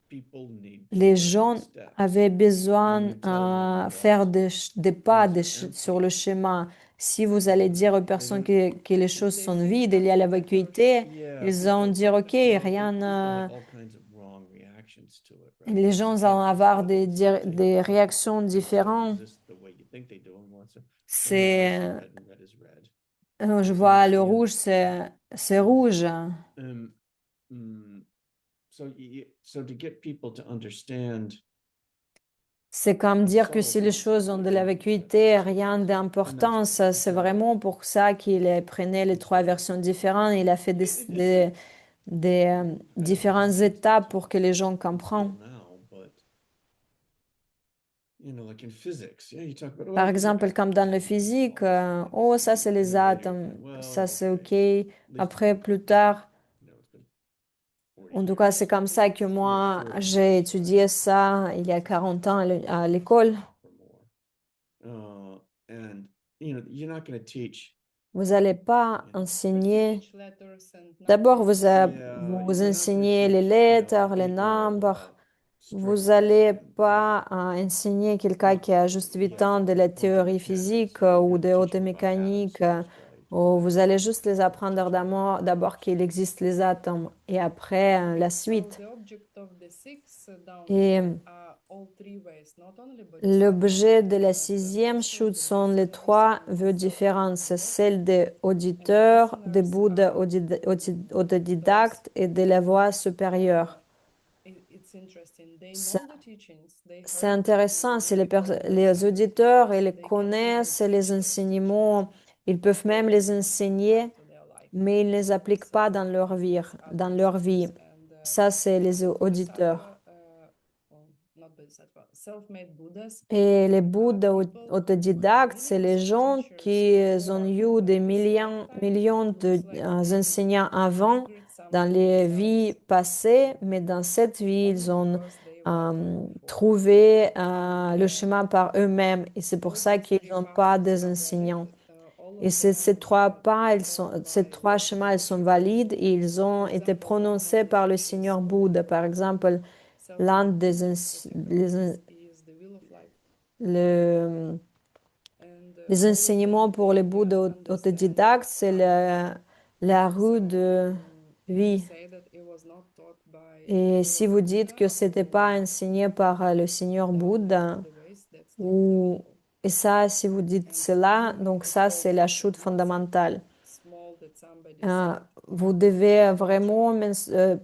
people need to
les
learn
gens
the steps.
avaient besoin
you tell them what,
faire des pas
things are empty.
sur le chemin. Si vous allez dire aux personnes que les choses sont vides, il y a la vacuité,
Yeah,
ils vont dire, OK, rien.
people have all kinds of wrong reactions to it, right?
Les gens vont avoir des réactions
Things don't
différentes.
exist the way you think they do. And once no, I
C'est,
see red and red is red.
je
You
vois le
understand?
rouge, c'est rouge.
Um, so to get people to understand
C'est comme dire que si les choses ont de la vacuité, rien d'importance. C'est vraiment pour ça qu'il prenait les trois versions différentes. Il a fait des différentes étapes pour que les gens comprennent.
now, but like in physics, yeah, you talk about
Par exemple, comme dans la physique, oh, ça c'est les atomes, ça c'est OK. Après, plus tard, en tout cas, c'est comme ça que moi, j'ai étudié ça il y a 40 ans à l'école.
And you're not going to teach.
Vous n'allez pas enseigner. D'abord, vous enseignez les lettres, les nombres. Vous n'allez pas enseigner quelqu'un qui a juste 8 ans de la théorie physique ou de haute mécanique. Ou vous allez juste les apprendre d'abord qu'il existe les atomes et après la suite. Et l'objet de la sixième chute sont les trois vues différentes. C'est celle des auditeurs, des Bouddhas autodidactes et de la voix supérieure. C'est intéressant, c'est les auditeurs, ils les connaissent, les enseignements, ils peuvent même les enseigner, mais ils ne les appliquent pas dans leur vie, Ça, c'est les auditeurs. Et les Bouddhas autodidactes, c'est les gens qui ont eu des millions d'enseignants avant dans les vies passées, mais dans cette vie, ils ont trouvé le chemin par eux-mêmes. Et c'est pour ça qu'ils n'ont pas des enseignants. Et ces trois pas, ces trois chemins, ils sont valides et ils ont été prononcés par le Seigneur Bouddha. Par exemple, l'un le, les enseignements pour les Bouddhas autodidactes, c'est la rue de vie. Et si vous dites que c'était pas enseigné par le Seigneur Bouddha, et ça, si vous dites cela, donc ça, c'est la chute fondamentale. Vous devez vraiment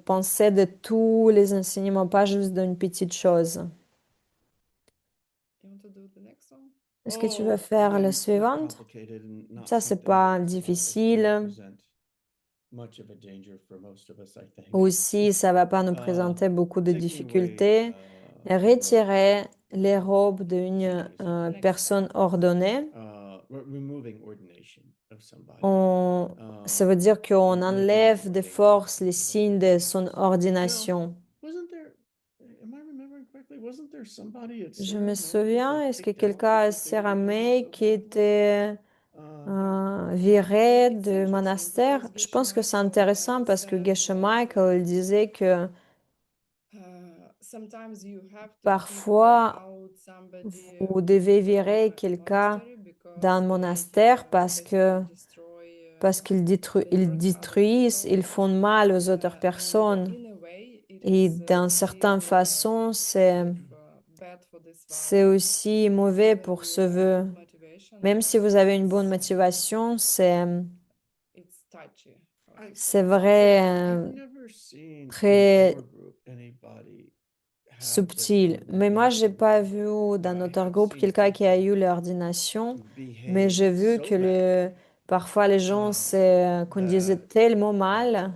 penser de tous les enseignements, pas juste d'une petite chose. Est-ce que tu veux faire la suivante? Ça, c'est pas difficile. Aussi, ça va pas nous présenter beaucoup de difficultés. Retirer les robes d'une personne ordonnée. Ça veut dire qu'on enlève de force les signes de son ordination. Je me souviens, est-ce que quelqu'un à Séramé qui était viré de monastère? Je pense que c'est intéressant parce que Geshe Michael disait que
sometimes you have to kick
Parfois,
out somebody
vous devez virer
from a
quelqu'un
monastery because
d'un
they
monastère parce que
basically destroy
qu'ils
they
ils
hurt other
détruisent, ils
people.
font mal aux autres
And
personnes.
in a way, it
Et
is
d'une certaine
still
façon,
kind of bad for this
c'est
vow.
aussi mauvais
Even
pour
you
ce
have
vœu.
good motivation,
Même si vous avez une bonne
it's
motivation,
it's touchy.
c'est vrai,
I've never seen in
très
our group anybody have the
subtil. Mais moi, j'ai
ordination,
pas vu
but
dans
I
notre
have
groupe
seen
quelqu'un qui a
people
eu l'ordination, mais
behave
j'ai vu
so
que
badly.
parfois les gens conduisaient
That
tellement mal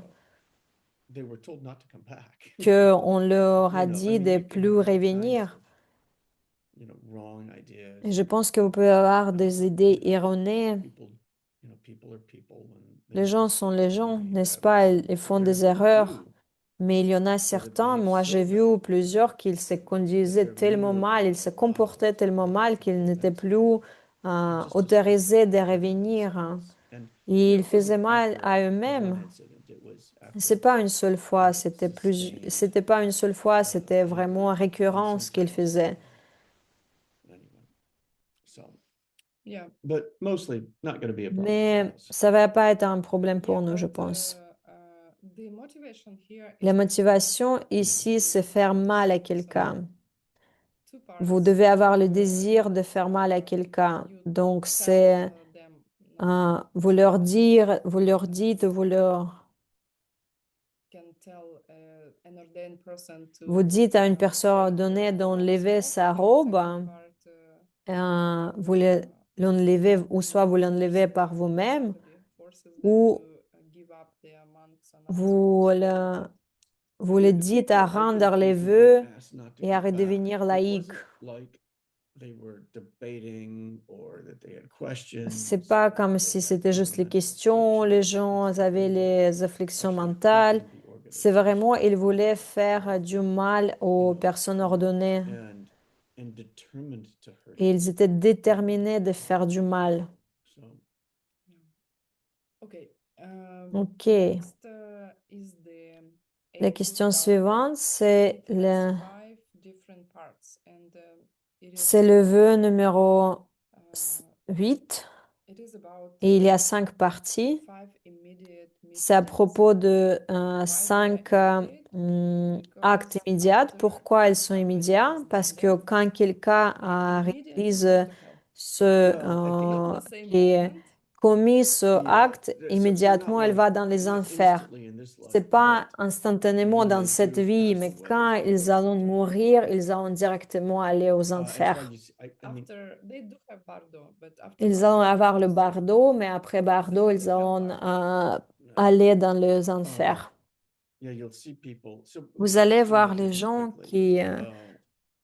they were told not to come back.
qu'on leur a
You know, I
dit
mean,
de
you can
plus
have all kinds
revenir.
of, wrong ideas.
Et je
and,
pense que vous pouvez avoir des idées erronées.
people are people, and
Les gens sont les gens,
behave
n'est-ce
that
pas?
way.
Ils font
There have
des
been a
erreurs.
few
Mais il y en a
that have
certains,
behaved
moi j'ai
so
vu
badly
plusieurs qu'ils se
that
conduisaient
they're
tellement mal, ils
literally
se
allowed
comportaient tellement
not
mal
to
qu'ils n'étaient
repent.
plus
And just to
autorisés de
put that in
revenir.
themselves. And
Et ils
it wasn't
faisaient mal
after
à
one
eux-mêmes.
incident, it was
C'est
after
pas une seule fois,
sustained
c'était pas une seule fois, c'était vraiment
behavior,
récurrent
and
ce qu'ils
sometimes
faisaient.
anyway. So,
Yeah.
but mostly not going to be a problem for
Mais
us.
ça va pas être un problème pour
Yeah,
nous, je
but
pense.
the motivation here
La
is
motivation ici, c'est faire mal à quelqu'un.
two
Vous
parts.
devez avoir le désir de faire mal à quelqu'un. Donc, c'est
Them,
vous leur dites,
can tell an ordained person
vous
to
dites à une personne
take
ordonnée
the robes
d'enlever
off,
sa
and the
robe,
second part,
vous l'enlevez, ou soit vous l'enlevez par vous-même,
somebody forces them
ou
to give up their monks or nuns
vous
robes.
vous le
The
dites
people
à
I could
rendre les
occasionally
vœux
ask not to
et à
come back,
redevenir
it
laïque.
wasn't like they were debating or that they had questions.
C'est pas comme
They
si
had,
c'était juste les
mental
questions, les
afflictions.
gens
It's
avaient
they were
les afflictions
actually
mentales.
hurting the
C'est
organization.
vraiment, ils voulaient faire du mal aux personnes ordonnées
And determined to hurt
et ils
people.
étaient déterminés de faire du mal.
So,
Okay.
Ok.
Next is the
La
18th
question
vow.
suivante, c'est
It has 5 different parts, and it is
le vœu numéro
uh,
8
it is about
et il y a 5 parties.
5 immediate
C'est à
meetings.
propos de
Why they are
5
immediate?
actes
Because
immédiats.
after
Pourquoi ils sont
somebody
immédiats?
has
Parce
done
que
that,
quand quelqu'un
immediately
réalise
go to hell.
ce,
Not the same
qui est
moment.
commis ce acte,
so
immédiatement, elle va dans les
not
enfers.
instantly in this life,
C'est pas
but
instantanément
when
dans
they
cette
do
vie,
pass
mais
away,
quand
they
ils
go
allont
to hell.
mourir, ils allont directement aller aux
And
enfers.
Charles, I mean,
After they do have bardo, but after
Ils
bardo,
allont avoir le
just
bardo, mais après bardo,
the
ils allont
hellfire.
aller dans les enfers.
yeah, you'll see people. So
Vous allez voir
just
les gens
quickly,
qui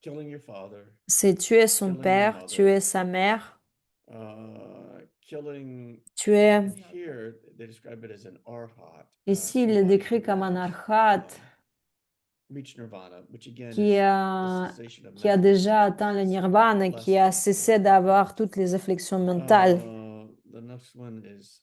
killing your father,
c'est tuer son
killing your
père,
mother,
tuer sa mère,
killing.
tuer.
And here they describe it as an arhat.
Ici, il le
somebody
décrit comme un
who,
arhat
reached nirvana, which again
qui
is
a,
the cessation of
qui a
mental
déjà
afflictions.
atteint le nirvana,
Less
qui a cessé d'avoir toutes les afflictions mentales.
The next one is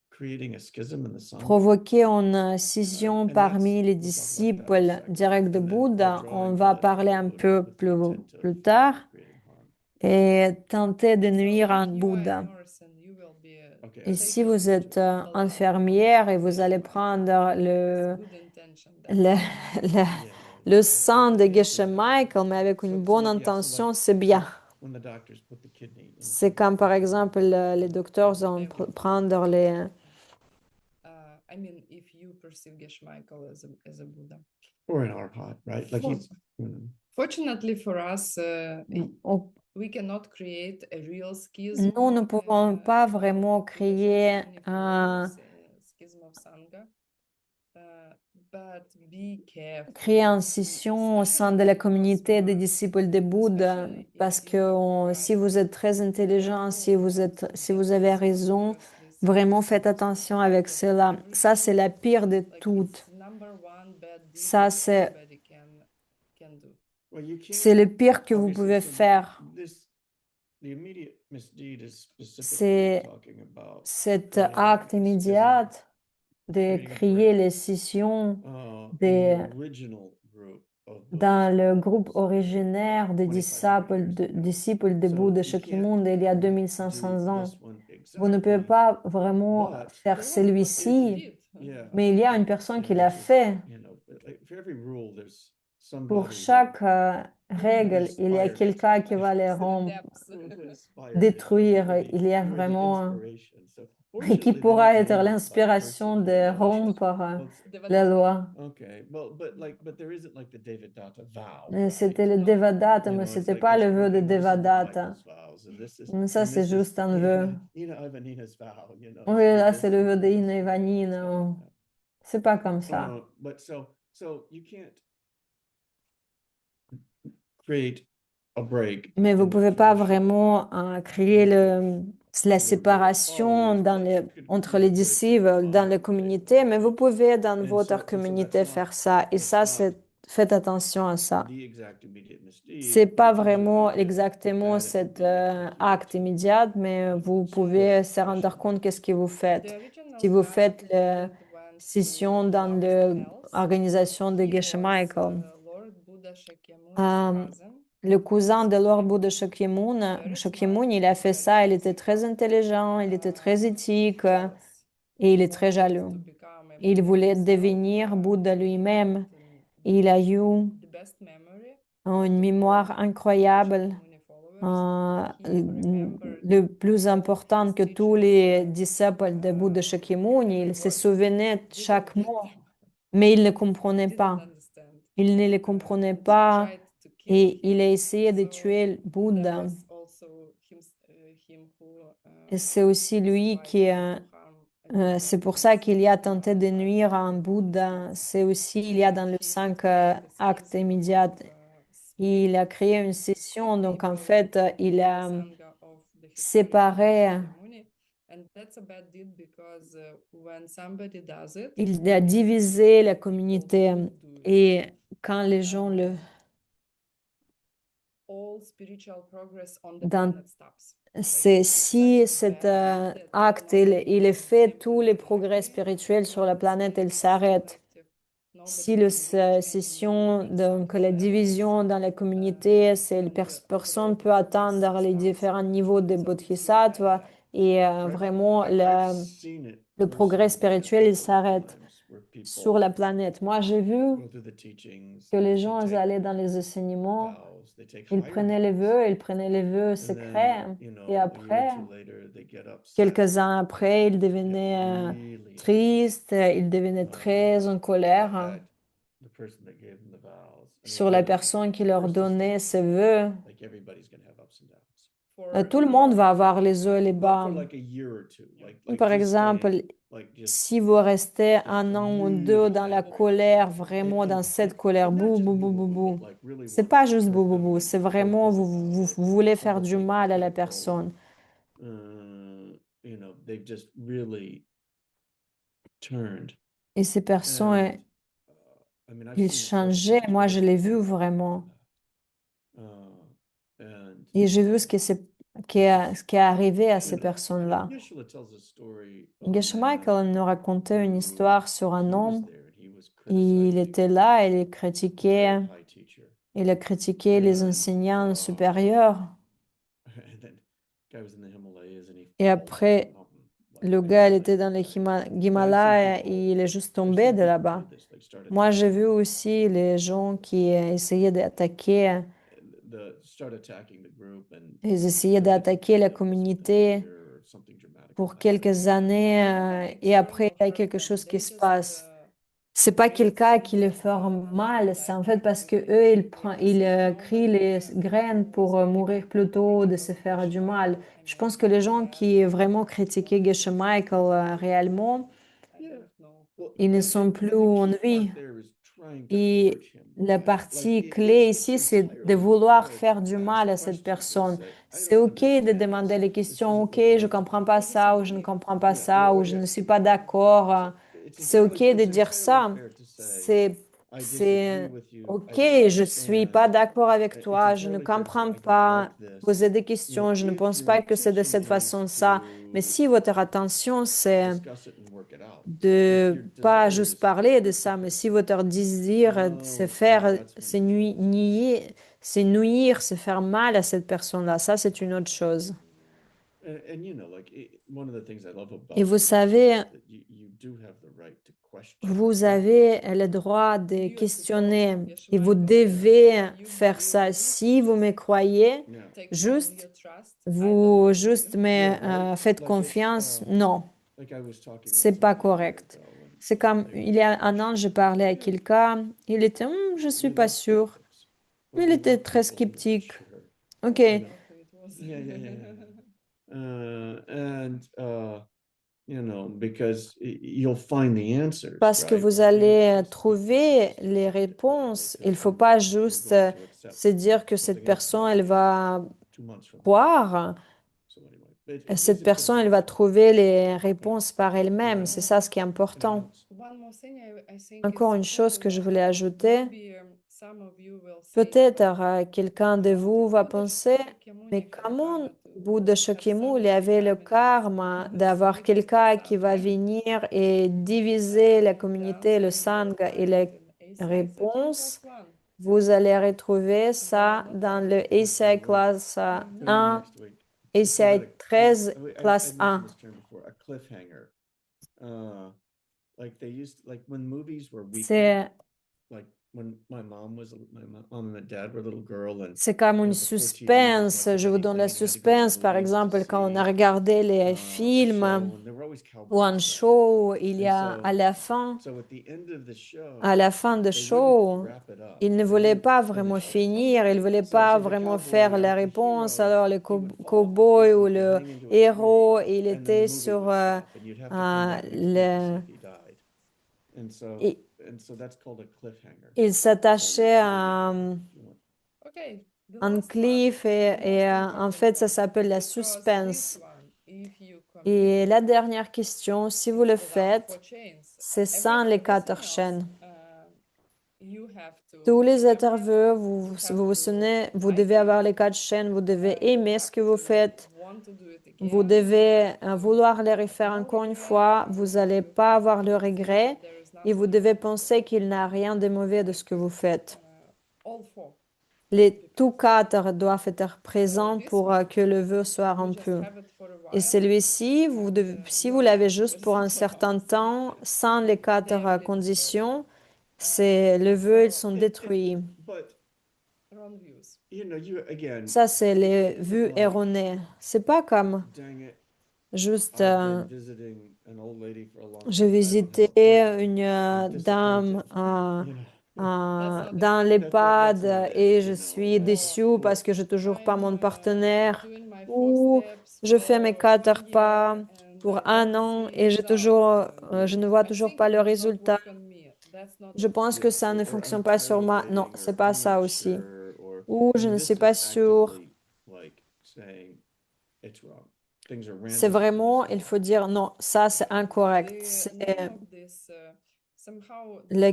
creating a schism in the Sangha.
Provoquer une scission
And
parmi les
we'll talk about that in a
disciples
second.
directs de
And then while
Bouddha.
drawing
On
for
va
that
parler
type
un
of Buddha
peu
with the intent
plus
of
tard
creating harm.
et tenter de
So
nuire à un
if you are a
Bouddha.
nurse and you will be
Okay,
Et
I
si
think
vous
that's
êtes
too much.
infirmière et vous allez prendre
with good intention,
le, le, le sang de
I can't
Geshe
do that.
Michael, mais avec une bonne
Yeah, so
intention, c'est bien.
when the doctors put the kidney
C'est
into
comme par
the
exemple les docteurs vont prendre les...
I mean, if you perceive Geshe Michael as a Buddha.
or an arhat, right? Like he's
Fortunately for us,
on-
we cannot create a real schism.
Nous ne pouvons pas vraiment
Buddha
créer
Shakyamuni
un...
followers, schism of Sangha. But be careful.
créer une scission au sein de la communauté des disciples de Bouddha, parce que si vous êtes très intelligent, si vous avez raison, vraiment faites attention avec cela. Ça, c'est la pire de toutes. Ça, c'est le pire que vous pouvez faire. C'est cet acte immédiat de créer les scissions, de dans le groupe originaire des
2500 years ago.
disciples de
So
Bouddha
you can't
Shakyamuni il y a
do
2500 ans.
this one
Vous ne pouvez
exactly,
pas vraiment
but
faire
No, but
celui-ci,
they did.
yeah,
mais il y a une personne qui
this
l'a
is,
fait.
like, for every rule, there's
Pour
somebody
chaque règle, il y a
inspired
quelqu'un qui va les
It's in the
rompre,
depths.
who inspired it,
détruire.
who
Il y a
who are the
vraiment
inspiration. So
et qui
fortunately, they
pourra
don't
être
name it by
l'inspiration
person,
de
but
rompre
well,
la
Devadatta.
loi.
okay, well, but there isn't like the Devadatta vow,
C'était
right?
le
No.
Devadatta,
You
mais
know, it's
c'était
like
pas
it's
le vœu de
okay, well, this is
Devadatta.
Michael's vows, and this is
Ça, c'est juste un vœu.
Ivanina's vow,
Oui,
so
là,
this
c'est le vœu
and
de
this,
Ina Ivanina.
so,
C'est pas comme ça.
but so you can't create a break
Mais vous
in the
pouvez pas
tradition.
vraiment créer la
Your
séparation
followers, but you could,
entre les
put it to the
disciples dans la
mind,
communauté, mais vous pouvez dans
And
votre
so
communauté
that's
faire ça. Et ça,
not
faites attention à ça.
the exact immediate
C'est
misdeed,
pas
but you
vraiment
could
exactement
add it to
cet
be like you
acte
mentioned.
immédiat, mais vous pouvez se rendre compte qu'est-ce que vous
The
faites.
original
Si vous
path
faites la
guide went
session
to
dans
Lost Hills.
l'organisation de
He
Geshe
was
Michael,
Lord Buddha Shakyamuni's
Euh,
cousin.
le cousin de Lord Buddha
Very
Shakyamuni, il
smart,
a fait
very
ça. Il était
practical.
très intelligent, il était très éthique
Jealous.
et il
He
est très
wanted
jaloux.
to become a
Il
Buddha
voulait
himself,
devenir Bouddha lui-même.
but
Il a eu
the best memory
une
of
mémoire
Buddha
incroyable,
Shakyamuni followers. He remembered
le plus
all
important
his
que tous
teachings
les
like
disciples de Bouddha Shakyamuni. Il se
word.
souvenait de
Didn't
chaque
get
mot,
them.
mais il ne comprenait
Didn't
pas.
understand.
Il ne les comprenait
And he
pas
tried to kill
et il a
him.
essayé de
So
tuer le
there
Bouddha.
was also him who
Et c'est aussi lui
tried
qui
to
a...
harm a
c'est
Buddha
pour ça qu'il y a
himself,
tenté de
but
nuire à un Bouddha. C'est aussi, il y a dans le
he
5
fulfilled his
actes
reason
immédiats.
of
Il a créé une
split
session, donc en
people
fait, il
in the
a
Sangha of the historical
séparé,
Shakyamuni. And that's a bad deed because when somebody does it,
il a divisé la
people
communauté.
will do it.
Et quand les gens le...
All spiritual progress on the
Dans,
planet stops.
c'est si
such a
cet
bad deed that
acte,
nobody
il est
can
fait,
save
tous
them
les progrès
directly,
spirituels sur la
no
planète,
spirit
ils
is
s'arrêtent.
active.
Si
Nobody can change
session,
universe
donc
on
la
all levels.
division dans la communauté, c'est
And
personne
the
peut atteindre les
progress
différents
starts.
niveaux de
So it's really bad,
bodhisattva
bad.
et
I've
vraiment
seen it
le progrès
personally a
spirituel, il
couple of
s'arrête
times where
sur
people
la planète. Moi, j'ai vu
go through the teachings,
que les
they
gens ils
take
allaient dans les enseignements,
vows, they take
ils
higher
prenaient les
vows,
vœux, ils prenaient les vœux
and
secrets
then,
et
a year or
après,
two later, they get upset
quelques ans après, ils
and get
devenaient
really
tristes, ils devenaient très en colère
at the person that gave them the vows. And
sur la
again,
personne qui leur
first is
donnait ces vœux.
like everybody's gonna have ups and downs.
Tout le monde va avoir les hauts et les
But
bas.
for like a year or two, like
Par
just
exemple,
staying, like just
si vous restez un an ou deux
really
dans la
angry.
colère, vraiment dans cette colère,
And not
bou,
just
bou,
boo
bou,
boo
bou,
boo,
bou.
but like really
C'est
want
pas
to
juste bou,
hurt
bou,
them
bou,
and
c'est
go
vraiment vous
physical or
voulez faire du
publicly
mal à la
critical,
personne.
They've just really turned.
Et ces personnes,
And I mean, I've
ils
seen it several
changeaient.
times
Moi,
where
je
it's
l'ai
like,
vu
oh my
vraiment.
God. And
Et j'ai vu ce qui est arrivé à ces personnes-là.
Yeshua tells a story of a
Geshe
man
Michael nous racontait une
who
histoire sur un
he was
homme.
there and he was
Il
criticizing
était là et
a very high teacher.
il a critiqué les
And
enseignants supérieurs.
and then guy was in the Himalayas and he
Et
falls off
après,
the mountain
le
like
gars, il
basically
était dans les
dies. But I've seen
Himalayas
people
et il est juste
I've
tombé
seen
de
people do
là-bas.
this, like start
Moi, j'ai vu
attacking
aussi les gens qui essayaient d'attaquer,
start attacking the group and
ils essayaient
then they
d'attaquer la
spend a
communauté
year or something dramatic
pour
will happen.
quelques années et après, il y a quelque chose qui se passe. C'est pas quelqu'un qui les fait mal, c'est en fait parce que eux, ils crient les graines pour mourir plus tôt, de se faire du mal. Je pense que les gens qui vraiment critiquaient Geshe Michael réellement,
Well,
ils ne
and
sont
and
plus
the
en
key
vie.
part there is trying to
Et
hurt him.
la
Like
partie clé
it's
ici, c'est de
entirely
vouloir
right
faire
to
du
ask
mal à cette
questions and
personne.
say, I
C'est
don't
OK de
understand
demander
this.
les
This
questions.
isn't
OK,
the way
je
to
comprends pas ça ou je ne
disagree.
comprends pas
Yeah,
ça ou
or
je ne
yeah.
suis pas d'accord.
So
C'est OK de
it's
dire
entirely
ça.
fair to say,
C'est
I
c'est
disagree with you.
OK,
I
je suis pas
understand.
d'accord avec
It's
toi, je ne
entirely fair to say,
comprends
I don't
pas,
like this.
poser des
You know,
questions, je ne
if
pense
your
pas que c'est de cette
intention is
façon-ça. Mais si votre intention, c'est
discuss it and work it out. If
de
your
pas
desire
juste
is
parler de ça, mais si votre désir, c'est faire, c'est nier, c'est nuire, c'est faire mal à cette personne-là, ça, c'est une autre chose.
and you know, like one of the things I love about
Et vous
freedom
savez,
is that you do have the right to question.
vous avez le droit de questionner et vous devez faire ça. Si vous me croyez,
Yeah.
juste,
Vous
juste me
Yeah, right?
faites
Like
confiance. Non,
like I was talking with
c'est pas
somebody a year
correct.
ago, and
C'est comme,
they
il
were
y a un an, je parlais à quelqu'un, il était, je suis
we
pas
love
sûr.
skeptics,
Mais
but
il
we
était
love
très
people who are
sceptique.
sure.
Ok,
You know? And you know, because you'll find the answers,
parce que
right?
vous
Like, you don't
allez
just
trouver
just
les
accept it blindly
réponses. Il faut
thinking
pas
that you're
juste
going to accept
se dire que cette
something else
personne,
about
elle
you
va
2 months from now.
croire.
So anyway, it is
Cette personne, elle
important.
va trouver les réponses par elle-même. C'est ça ce qui est
Anything
important.
else?
Encore une chose que je voulais ajouter. Peut-être quelqu'un de vous va penser, mais comment Bouddha Shakyamuni avait le karma d'avoir quelqu'un qui va venir et diviser la communauté, le sangha et les réponses? Vous allez retrouver ça dans le ACI classe
Tune in
1,
next week. We call
ACI
that
13,
I've
classe
mentioned
1.
this term before, a cliffhanger. Like they used, like when movies were weekly,
C'est
like when my mom and my dad were a little girl, and
C'est comme
you
une
know, before TV was
suspense.
much of
Je vous donne le
anything, you had to go to the
suspense. Par
movies to
exemple, quand on a
see
regardé les
a
films
show, and there were always
ou un
cowboys, right?
show, il y
And
a
so,
à la fin,
so at the end of the
à
show,
la fin de
they wouldn't
show,
wrap it up.
il ne
They
voulait
wouldn't
pas vraiment
finish it.
finir, il ne voulait
So,
pas
so the
vraiment
cowboy,
faire la
the
réponse.
hero,
Alors le
he would fall off a
cowboy
cliff
ou
and he'd
le
hang into a tree,
héros, il
and then the
était
movie
sur
would stop, and you'd have to come back next week to see
le,
if he died. And so,
il,
and so that's called a cliffhanger.
il
So
s'attachait
there
à
you go. If you want.
un cliff et en fait ça s'appelle la suspense. Et la dernière question, si vous le faites, c'est sans les 4 chaînes. Tous les interviews, vous souvenez, vous devez avoir les 4 chaînes, vous devez aimer ce que vous faites, vous devez vouloir les refaire encore une fois, vous n'allez pas avoir le regret et vous devez penser qu'il n'y a rien de mauvais de ce que vous faites. Les tous 4 doivent être présents pour que le vœu soit rempli. Et celui-ci, si vous l'avez juste pour un certain temps, sans les 4 conditions, le vœu, ils sont détruits.
But you know, you again,
Ça, c'est les
this isn't
vues
like,
erronées. C'est pas comme
dang it,
juste,
I've been visiting an old lady for a long
j'ai
time and I don't have
visité
a partner.
une
It
dame
disappointed, you know.
dans
That's
l'EHPAD
not it,
et je
you
suis
know.
déçue parce que j'ai toujours pas mon partenaire. Ou je fais mes 4 pas pour un an et je ne vois toujours pas le résultat. Je pense que ça ne
Or I'm
fonctionne pas
tired
sur
of
moi. Non,
waiting,
c'est
or
pas
I'm not
ça aussi.
sure, or
Ou
I
je
mean,
ne
this
suis
is
pas sûre.
actively like saying it's wrong. Things are
C'est
random and
vraiment,
this
il
is
faut dire non, ça c'est incorrect. Le,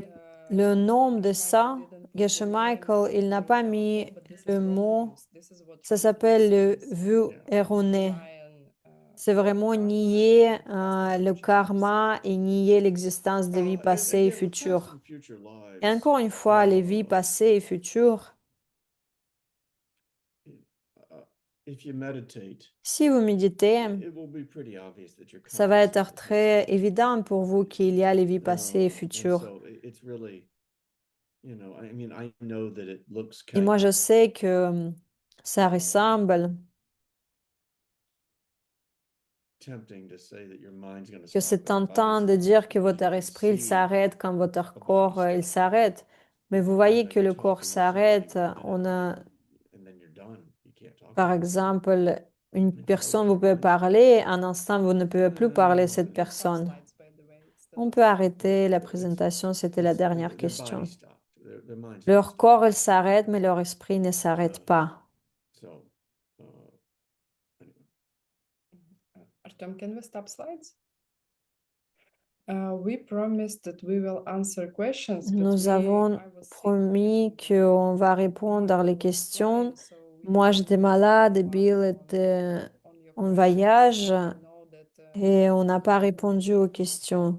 le nom de ça, Geshe Michael, il n'a pas mis le mot, ça s'appelle le vœu erroné. C'est vraiment nier le karma et nier l'existence des vies passées et
again, the past
futures.
and future
Et
lives,
encore une fois, les vies passées et futures,
if you meditate,
si vous méditez,
it will be pretty obvious that you're
ça va être
consciously
très
participating.
évident pour vous qu'il y a les vies passées et
And
futures.
so it's really, you know, I mean, I know that it looks
Et moi,
kind
je
of
sais que ça ressemble,
tempting to say that your mind's going to
que
stop
c'est
when your body
tentant de
stops,
dire que
because
votre
you can
esprit il
see
s'arrête quand votre
a body
corps il
stop.
s'arrête. Mais vous voyez que le corps s'arrête. On a,
and then you're done. You can't talk
par
anymore.
exemple, une
It's
personne,
over.
vous pouvez
Mind stops.
parler, un instant, vous ne pouvez plus parler à cette personne. On peut arrêter la présentation, c'était la dernière
Their
question.
body stopped. Their mind's not
Leur
stopped.
corps, il s'arrête, mais leur esprit ne s'arrête pas.
So, anyway.
Artem, can we stop slides? We promised that we will answer questions, but
Nous avons
I was sick
promis
and
qu'on va
Bill
répondre à les
was
questions.
flying, so we
Moi,
couldn't
j'étais malade et
follow up
Bill était
on your
en
questions.
voyage
I know that
et on n'a pas
you
répondu aux
had
questions.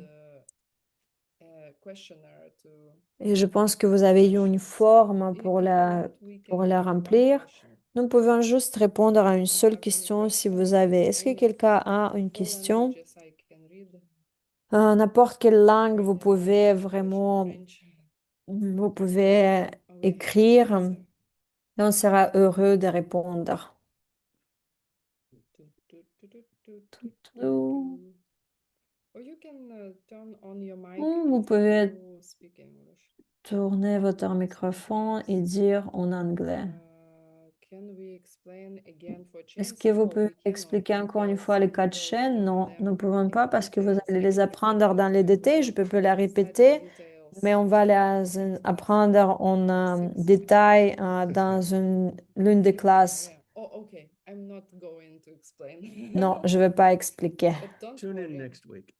a questionnaire to
Et je pense que vous avez eu une
questions.
forme
If
pour
you
la,
want, we
pour
can
la
read one
remplir.
question.
Nous pouvons juste répondre à une
Do you
seule
have any
question si vous
questions
avez. Est-ce que
in
quelqu'un a une
all
question?
languages I can read?
N'importe quelle langue, vous
Ukrainian,
pouvez
Russian,
vraiment,
French.
vous pouvez
We have
écrire
answer.
et on sera heureux de répondre. Toutou.
Or you can turn on your mic
Vous
if
pouvez
you speak English.
tourner votre microphone et dire en anglais.
Can we explain again for
Est-ce
chains?
que vous
No,
pouvez
we cannot,
expliquer encore une
because
fois les
we
4
will
chaînes?
learn
Non, nous ne
them
pouvons pas
in
parce que vous
details.
allez
Maybe
les
next week
apprendre dans les
we
détails. Je
will
peux la
study
répéter,
details.
mais on va les apprendre en
Six.
détail dans l'une des classes.
Yeah. Oh, okay. I'm not going to explain.
Non, je ne vais pas expliquer.
But don't
Tune in
worry.
next week.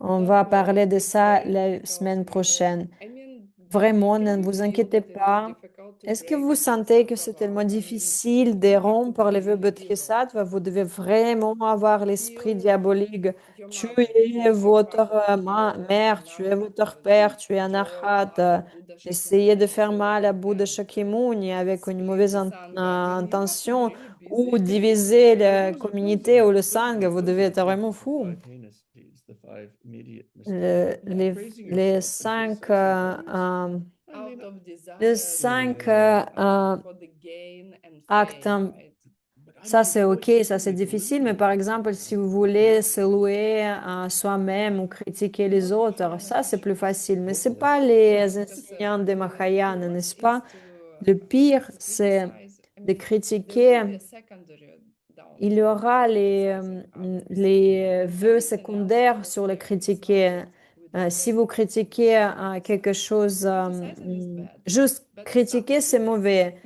On
Don't
va
worry,
parler de
it's
ça
very
la
difficult
semaine
because
prochaine.
I mean,
Vraiment,
can
ne
you
vous
feel
inquiétez
that it is
pas.
difficult to
Est-ce que
break
vous sentez que
Bodhisattva
c'est
vow?
tellement
I mean,
difficile de
you have to
rompre le vœu
be evil.
Bodhisattva? Vous devez vraiment avoir l'esprit
Kill
diabolique.
your
Tuer
mother, your
votre
father, kill
mère, tuer votre
Anahata,
père, tuer
Job,
Anahat.
Buddha
Essayez de
Shakyamuni,
faire mal à Bouddha
and
Shakyamuni avec une
split
mauvaise
the Sangha. I mean, you have to be
intention
really
ou
busy.
diviser la
Those
communauté
are-
ou le
those are-
Sangha. Vous
those
devez
are
être vraiment
the
fou.
five heinous deeds, the five immediate
Le-
mistakes.
les,
Praising
les
yourself for
cinq
just sometimes. I
Out
mean,
of
les
desire
cinq
for the gain and
actes,
fame, right?
but I
ça
mean,
c'est
of
ok,
course you
ça
can
c'est
make a
difficile, mais
living
par
at it,
exemple,
you
si
know?
vous voulez se louer à soi-même ou critiquer les
Not
autres,
Mahayana
ça c'est plus
teachings.
facile. Mais c'est
Hopefully.
pas les
Because
enseignants des
the
Mahayana,
worst
n'est-ce pas?
is to
Le pire, c'est
criticize. I
de
mean, there will
critiquer.
be a secondary
Il y
downfall
aura
of criticizing others.
les vœux
Everything else
secondaires
will
sur le
stay. It's not
critiquer.
that with
Si
bad
vous critiquez
intentions.
quelque chose,
Criticizing is bad,
juste
but it
critiquer,
sucks.
c'est mauvais.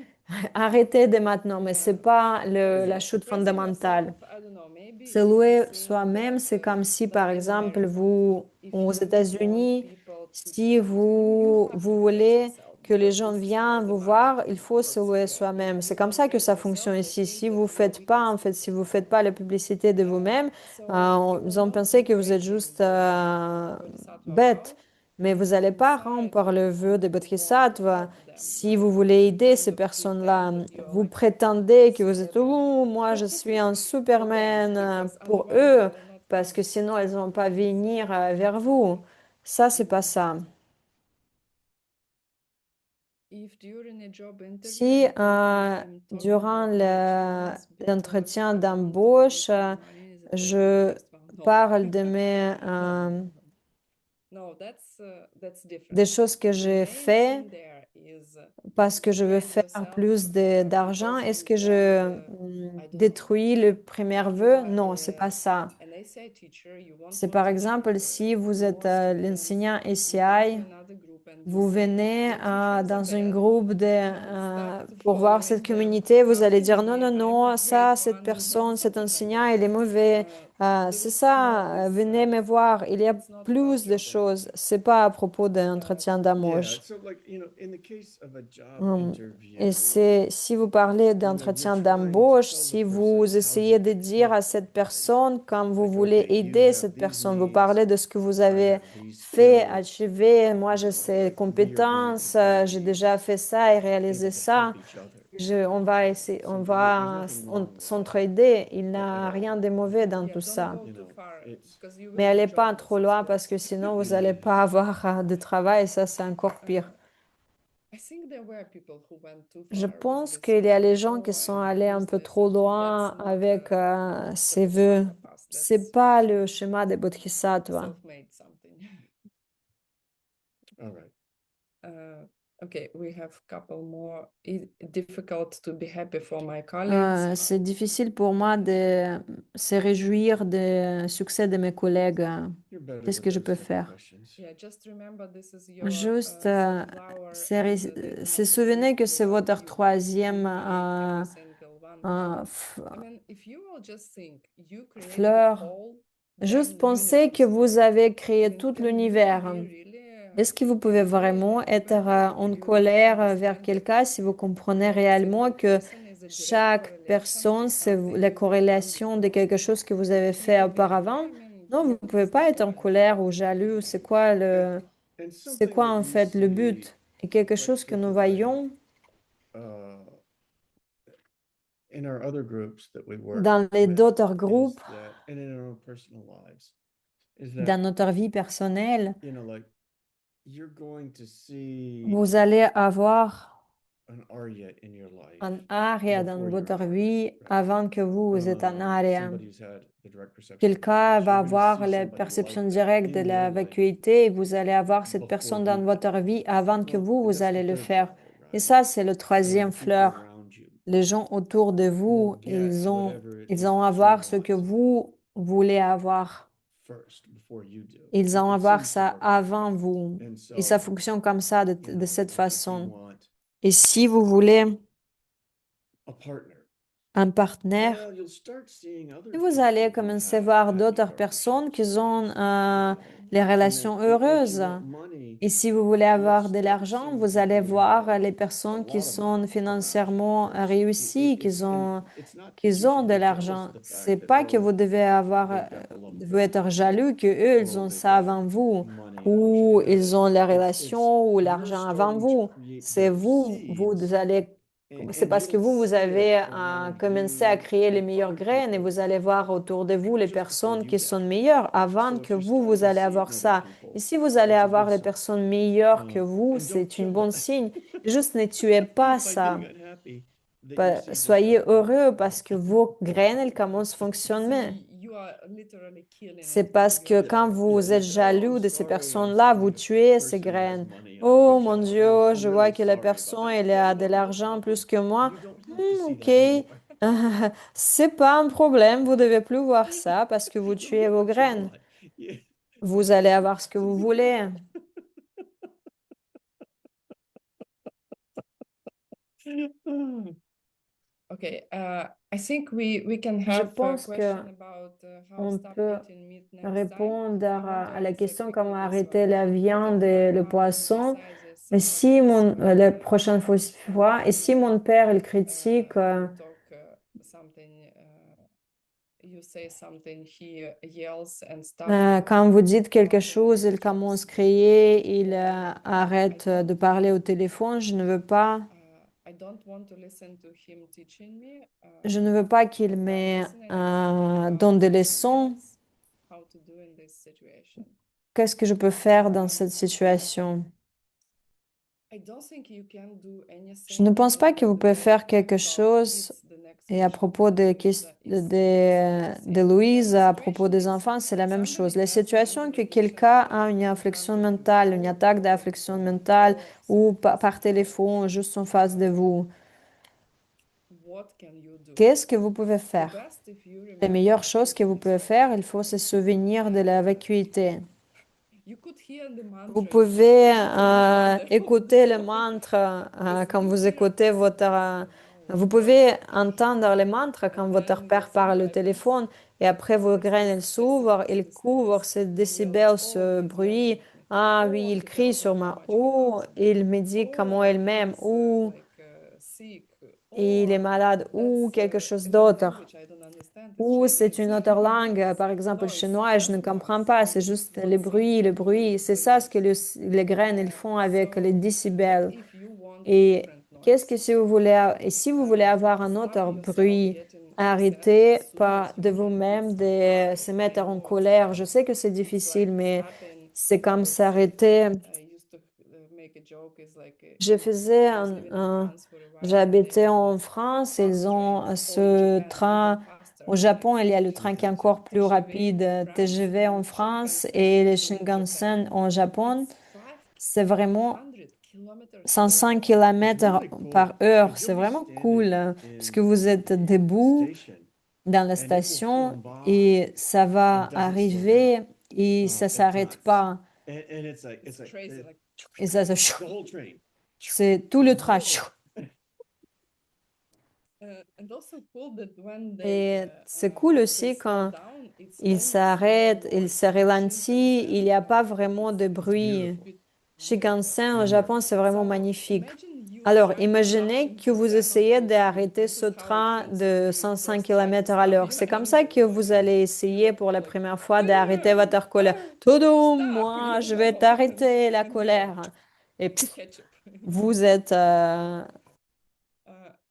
Arrêtez dès maintenant, mais c'est
Yeah.
pas
Praise
la
yourself.
chute
Praising
fondamentale.
yourself, I don't know, maybe
Se
if you
louer
think
soi-même, c'est
that,
comme si,
like
par
in
exemple,
America,
vous,
if
aux
you want
États-Unis,
people to
si
come to you, you have
vous
to praise
voulez
yourself
que les
because
gens
this is how
viennent
the
vous voir, il
marketing
faut se
works
louer
here.
soi-même.
If
C'est
you
comme
don't
ça que
praise
ça
yourself,
fonctionne
they
ici.
think
Si
that
vous
you are
faites
weak
pas,
and
en fait, si
stupid.
vous faites pas la publicité de vous-même,
So we will
ils ont
not
pensé
be
que vous êtes
breaking
juste
the Bodhisattva
bête.
vow,
Mais
but
vous n'allez pas
inside
rompre le
you
vœu de
want to
Bodhisattva
help them,
si
like
vous voulez aider
kind
ces
of pretend
personnes-là.
that you are
Vous
like
prétendez que vous êtes,
Superman.
oh, moi je suis un
For them,
Superman
because
pour
otherwise they
eux,
will not
parce
come.
que sinon elles vont pas venir vers vous. Ça, c'est pas ça.
If during a job interview
Si
I'm talking
durant
about my chains because
l'entretien
I want to
d'embauche,
break my money, the
je
first one, no.
parle de mes,
No, that's different.
des choses que
The
j'ai
main
fait
thing there is
parce que je veux
praise
faire
yourself
plus d'argent.
because
Est-ce
you
que je
want, I don't know,
détruis le premier
if you
vœu?
are
Non, c'est pas ça.
an ACI teacher, you want
C'est
to
par
teach
exemple si vous êtes
more students,
l'enseignant
you come
ACI,
to another group and you
vous
say,
venez
your teachings are
dans un
bad,
groupe
and start
pour voir cette
following them.
communauté, vous allez
Copy
dire non,
me,
non,
I'm the
non,
great
ça, cette
one,
personne, cet
something like
enseignant,
that.
il est mauvais.
There
C'est
is more
ça, venez
research.
me voir. Il y a
It's not about
plus de
job
choses.
interview.
C'est pas à propos d'un entretien
Yeah,
d'embauche.
so like, in the case of a job
Et
interview,
c'est si vous parlez d'entretien d'embauche, si vous essayez de dire à cette personne, quand vous
Like,
voulez
okay, you
aider
have
cette
these
personne, vous
needs,
parlez de ce que vous
I
avez
have these
fait,
skills,
achevé, moi j'ai ces
like, we are going to
compétences, j'ai
be
déjà fait ça et
able
réalisé
to help
ça.
each other.
On va essayer,
So
on
there's
va
nothing wrong with that
s'entraider. Il
at
n'a
all.
rien de mauvais dans
Yeah,
tout
don't
ça.
go
You
too
know,
far
it's
because you
Mais
will be
allez pas
jobless,
trop
of
loin parce
course.
que sinon vous n'allez pas avoir de travail. Ça, c'est encore pire.
I think there were people who went too
Je
far with
pense
this
qu'il y a
one.
les gens qui
Oh,
sont
I'm
allés un peu trop
useless.
loin
That's not
avec
the
ces vœux.
Bodhisattva path.
C'est
That's
pas le schéma des Bodhisattvas.
self-made something.
all right.
Okay, we have couple more. Difficult to be happy for my colleagues.
C'est difficile pour moi de se réjouir du succès de mes collègues.
You're better
Qu'est-ce
with
que je
those
peux
type of
faire?
questions.
Yeah, just remember this is your
Juste
sunflower and they do
se
not
souvenez
exist
que c'est
without
votre
you.
troisième
You create every single one. I mean, if you will just think, you create the
fleur.
whole
Juste
then
pensez que vous avez créé
then
tout
can you
l'univers.
be really
Est-ce que vous pouvez vraiment être en
you
colère vers
understand
quelqu'un si vous comprenez
that
réellement
that
que
person is a direct
chaque
correlation
personne,
to
c'est
something
la
you have done
corrélation de quelque
before?
chose que vous avez
It
fait
may be,
auparavant?
I mean,
Non, vous ne pouvez
it's
pas
not
être en
bad.
colère ou jaloux. C'est quoi
And
c'est
something
quoi
that
en
you
fait le
see,
but? Et quelque
like
chose que nous
typically,
voyons
uh, in our other groups that we work
dans les
with
d'autres
is
groupes,
that, and in our own personal lives, is
dans
that,
notre vie personnelle,
like you're going to see
vous allez avoir
an Arya in your life
un area dans
before you're
votre
an Arya,
vie
right?
avant que vous êtes un area.
Somebody who's had the direct perception of
Quelqu'un
vacuity.
va
You're going to
avoir
see
la
somebody
perception
like that
directe de
in
la
your life
vacuité et vous allez avoir cette
before
personne
you
dans
do.
votre vie avant que
Well,
vous
that's the
allez le
third
faire.
level,
Et
right?
ça, c'est le
The
troisième
people
fleur.
around you
Les gens autour de vous,
will get whatever it
ils
is
ont
that
avoir
you
ce que
want
vous voulez avoir.
first before you do.
Ils ont
It
avoir
seems to
ça
work that way.
avant vous.
And
Et ça
so,
fonctionne comme ça, de cette
if you
façon.
want
Et si vous voulez
a partner,
un partenaire,
well, you'll start seeing other
et vous
people
allez
who
commencer à
have
voir
happy
d'autres personnes qui
partnerships,
ont
you
les
know. And
relations
then if you
heureuses.
want money,
Et si vous voulez
you'll
avoir de
start
l'argent,
seeing
vous allez
people who
voir
have
les
a
personnes qui
lot of money
sont
around you
financièrement
first.
réussies,
And it's not that
qui
you
ont
should
de
be jealous
l'argent.
of the
C'est
fact that,
pas que vous
oh,
devez avoir,
they've got the love of
devez
their
être
life,
jaloux que eux, ils
or
ont
they've
ça
got
avant vous,
money, I wish
ou
I had
ils
it.
ont la
It's
relation ou
you're
l'argent avant
starting to
vous.
create
C'est
better
vous,
seeds,
allez, c'est
and
parce que
you'll
vous
see it
avez
around
commencé à
you
créer les
and
meilleures
other
graines et
people
vous allez voir autour de vous les
just before
personnes
you
qui
get
sont
it.
meilleures avant
So
que
if you're
vous,
starting
vous
to
allez
see it
avoir
in other
ça. Et
people,
si vous allez
that's a
avoir
good
les
sign.
personnes meilleures que vous,
And don't
c'est un
kill
bon
it
signe. Juste ne tuez pas
by
ça.
getting unhappy that your seeds are
Soyez
starting to grow.
heureux parce que vos graines, elles commencent à fonctionner.
you are literally killing
C'est
it
parce
in
que
your
quand
mind.
vous
You
êtes
say, oh, I'm
jaloux de ces
sorry,
personnes-là, vous
this
tuez ces
person has
graines.
money, I'm
Oh
get
mon
jealous.
Dieu,
I'm
je vois
really
que la
sorry about
personne,
that.
elle
Yeah,
a de
no
l'argent plus que
problem.
moi.
You don't have to see
Ok,
that anymore.
c'est pas un problème, vous devez plus voir ça parce que vous
You'll
tuez
get
vos
what you
graines.
want. Yeah.
Vous allez avoir ce que
So
vous
be
voulez.
careful.
Okay, I think we can
Je
have a
pense que
question about how
on
stop
peut
eating meat next time.
répondre
I want to
à la
answer
question comment
quickly this
arrêter
one.
la viande
That
et
my
le
mom
poisson.
emphasizes
Mais
some of
si
this
la prochaine fois, et si mon père, il critique,
you talk something, you say something, he yells and stuff.
quand vous dites quelque
laughing
chose, il
and
commence à
jokes.
crier, il
I
arrête de
don't,
parler au téléphone. Je ne veux pas,
I don't want to listen to him teaching me.
je ne veux pas qu'il
But while
me
listening, I think
donne
about
des
something
leçons.
else, how to do in this situation.
Qu'est-ce que je peux faire dans cette situation?
I don't think you can do
Je ne
anything
pense pas que vous pouvez faire quelque
because
chose.
it's the next
Et à
question.
propos de,
It's
de Louise, à propos des enfants, c'est la même chose. La situation que quelqu'un a une affliction mentale, une attaque d'affliction mentale, ou par téléphone, juste en face de vous,
What can you do?
qu'est-ce que vous pouvez
The
faire?
best if you
La
remember
meilleure chose que vous
this
pouvez
one.
faire, il faut se souvenir de la vacuité.
You could hear the
Vous
mantra
pouvez
in
écouter le mantra quand vous écoutez votre... vous pouvez entendre le mantra quand votre père parle au téléphone et après vos graines elles s'ouvrent, ils couvrent ce décibel, ce bruit. Ah oui, il crie sur moi. Ou il me dit comment elle m'aime. Ou il est malade. Ou quelque chose d'autre. Ou c'est une autre langue, par exemple le chinois, et je ne comprends pas, c'est juste le bruit, le bruit. C'est ça ce que les graines ils font avec les décibels. Et qu'est-ce que si vous voulez, et si vous voulez avoir un autre bruit, arrêtez pas de vous-même de se mettre en colère. Je sais que c'est difficile, mais c'est comme s'arrêter. Je faisais j'habitais en France, ils ont ce train. Au Japon, il y a le train qui est encore plus rapide, TGV en France et le Shinkansen en Japon. C'est vraiment 105 km par heure. C'est vraiment cool parce que vous êtes debout dans la station et ça va arriver et ça s'arrête pas. Et ça, c'est tout le train.
And also cool that when
Et
they
c'est cool
they
aussi
slow
quand
down, it's
il
almost no
s'arrête, il
noise.
se ralentit, il n'y a pas
And
vraiment de
it's
bruit.
beautiful.
Shinkansen au
Yeah.
Japon, c'est vraiment
so
magnifique.
imagine you
Alors,
trying to
imaginez
rush
que
into
vous
San
essayez
Francisco.
d'arrêter
This
ce
is how it
train
feels when
de
you
105
first try to
km à
stop
l'heure.
your
C'est comme ça que
engine.
vous allez essayer pour la
Like,
première fois d'arrêter
"Tudum,
votre colère. Tudum,
stop,
moi,
you
je vais
know."
t'arrêter la
And you're
colère. Et pff,
ketchup.
vous êtes,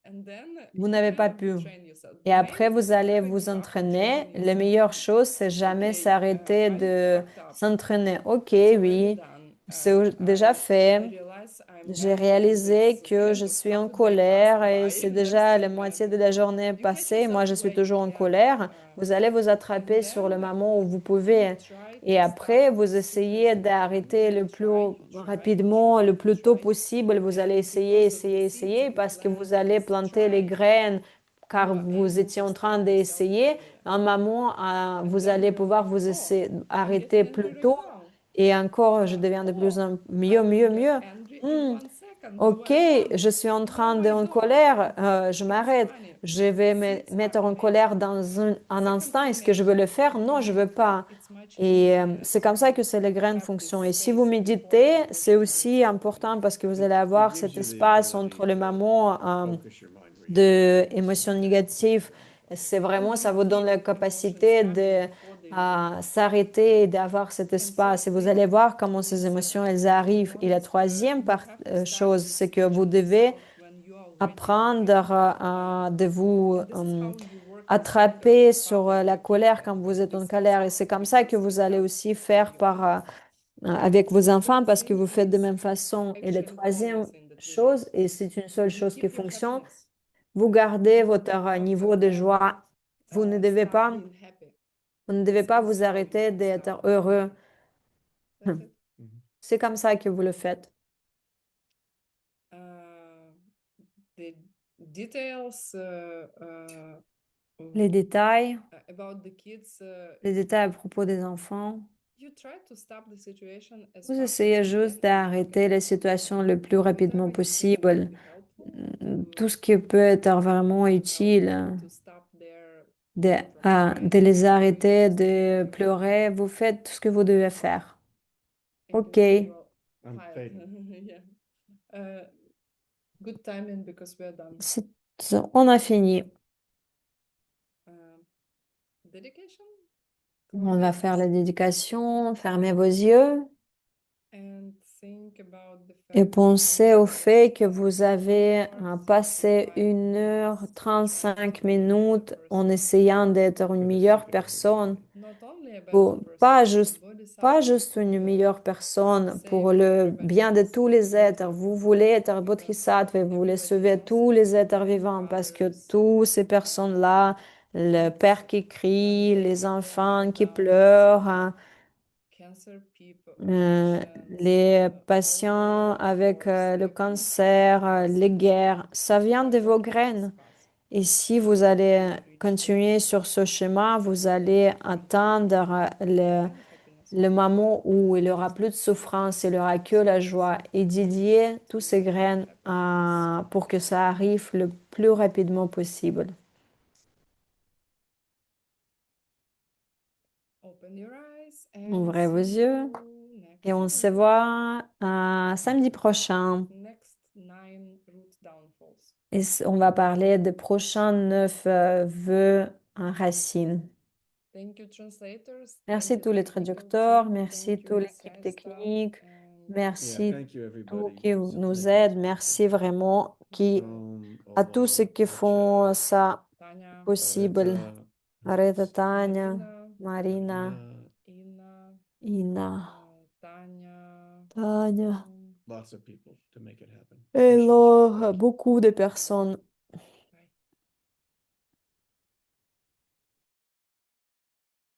And then
vous
you
n'avez
kind
pas
of
pu.
train yourself.
Et
The main
après, vous allez
method
vous
you are
entraîner.
training
La
yourself.
meilleure chose, c'est jamais
Okay,
s'arrêter
I
de
fucked up.
s'entraîner. Ok,
It's already
oui,
done.
c'est déjà
I
fait.
realize I'm
J'ai
mad and
réalisé
it's the
que
end
je
of
suis
half
en
the day passed
colère et
by
c'est
and I'm
déjà la
still mad.
moitié de la journée
You catch
passée. Moi,
yourself
je suis
later,
toujours en
yeah.
colère. Vous allez vous
And
attraper sur le
then
moment où vous
you
pouvez.
try
Et
to
après,
stop
vous
as soon as
essayez
you can.
d'arrêter le
You
plus
try, you try, you
rapidement,
try,
le
you
plus tôt
try.
possible. Vous allez
And
essayer,
because of the
essayer,
seeds
essayer
you
parce que vous
planted
allez
as
planter les
trying,
graines car
you are
vous
able
étiez
to
en train
stop yourself
d'essayer.
earlier.
Un moment,
And
vous
then
allez
you're
pouvoir
like,
vous
oh, I'm
arrêter
getting angry
plus
right
tôt.
now.
Et encore, je deviens de plus
Oh,
en
I
mieux,
will
mieux,
get
mieux.
angry in
Hmm,
1 second. Do
ok,
I want?
je suis en train
No,
de
I
en
don't.
colère, je
It's
m'arrête.
funny.
Je vais me
Seeds are
mettre en colère
amazing.
dans un
Second
instant. Est-ce
thing
que je
is
veux le faire?
if
Non,
you
je veux
meditate,
pas.
it's much
Et
easier
c'est comme ça que c'est les
to
graines
have this
fonctionnent. Et si vous
space before the
méditez, c'est
emotion
aussi
is coming.
important parce que vous
It,
allez
it
avoir
gives
cet
you the
espace
ability
entre les
to
moments
focus your mind where you need
de
to focus
émotions
and then
négatives. C'est
And
vraiment, ça
you
vous donne la
keep emotions
capacité
coming
de
before they leave.
s'arrêter et d'avoir cet
And
espace.
third
Et vous
thing
allez voir comment ces
is
émotions, elles
to be
arrivent. Et la
honest,
troisième
you have to start
chose,
with
c'est que vous
catching
devez
yourself when you are already
apprendre
angry.
de vous
And this is how you work in circles
attraper
with
sur
public
la
speaking.
colère quand vous êtes en
This
colère.
also
Et c'est comme ça que
repeats
vous allez
itself
aussi
for
faire
you.
avec vos enfants
Fourth
parce que
thing
vous faites de
is
même façon. Et la
action
troisième
towards in the trigger.
chose, et c'est une seule
You
chose qui
keep your
fonctionne,
happiness.
vous gardez
You
votre
never
niveau de joie. Vous ne devez
stop
pas,
being happy.
vous ne devez pas
This
vous
is how
arrêter
you
d'être
start.
heureux.
That's it.
Mhm.
C'est comme ça que vous le faites.
The details
Les détails,
about the kids,
les détails à propos des enfants.
you try to stop the situation as
Vous
fast as
essayez
you
juste
can.
d'arrêter la situation le plus rapidement
Whatever you think will
possible.
be helpful
Tout ce qui peut être vraiment utile,
to stop their
de,
from
de
crying,
les
you
arrêter
just
de
do it.
pleurer. Vous faites tout ce que vous devez faire. Ok,
Individual
I'm
file.
fading.
Yeah. Good timing because we're done.
on a fini.
Dedication.
On va
Close
faire la
eyes
dédication. Fermez vos yeux
and think about the
et
fact that
pensez
you
au fait que vous
spent
avez
1 hour,
passé
35
1 h 35
minutes trying to be a better
minutes en
person.
essayant d'être une
For the
meilleure
sake of
personne.
everybody.
Not only a better
Pour, pas
person,
juste,
the
pas
Bodhisattva
juste une meilleure personne pour
saved
le
everybody
bien de
else.
tous les êtres. Vous voulez être bodhisattva et vous voulez
Everybody
sauver
else,
tous les êtres
the
vivants parce que
vampires,
toutes ces personnes-là, le
kids,
père qui crie,
elderly
les
people,
enfants qui
adults,
pleurent, hein,
cancer people,
euh,
patients,
les
all the
patients avec
wars,
le
everything
cancer,
comes
les guerres, ça vient
from
de vos
what you
graines.
discuss.
Et si vous allez
You reach
continuer sur ce chemin, vous allez atteindre
and happiness.
le moment où il n'y aura plus de souffrance, il n'y aura que la joie. Et dédiez tous ces graines pour que ça arrive le plus rapidement possible.
Open your eyes and
Ouvrez vos
see
yeux
you
et on
next
se
week.
voit samedi prochain.
Next 9 root downfalls.
Et on va parler des prochains 9 vœux en racine.
Thank you, translators.
Merci
Thank
à
you,
tous les
technical
traducteurs,
team.
merci à
Thank you,
toute l'équipe
inside staff.
technique,
And
Yeah,
merci
thank you
à tous
everybody
qui
who's
nous
making
aident,
this
merci
possible.
vraiment
Rome,
à tous ceux
Ola,
qui font
Richard,
ça
Tanya,
possible.
Areta, who
Areta,
else?
Tanya,
Marina,
Marina,
Ina,
Ina,
Tanya,
Tanya,
Lots of people to make it happen.
et
Appreciate you.
là,
Thank you.
beaucoup de personnes.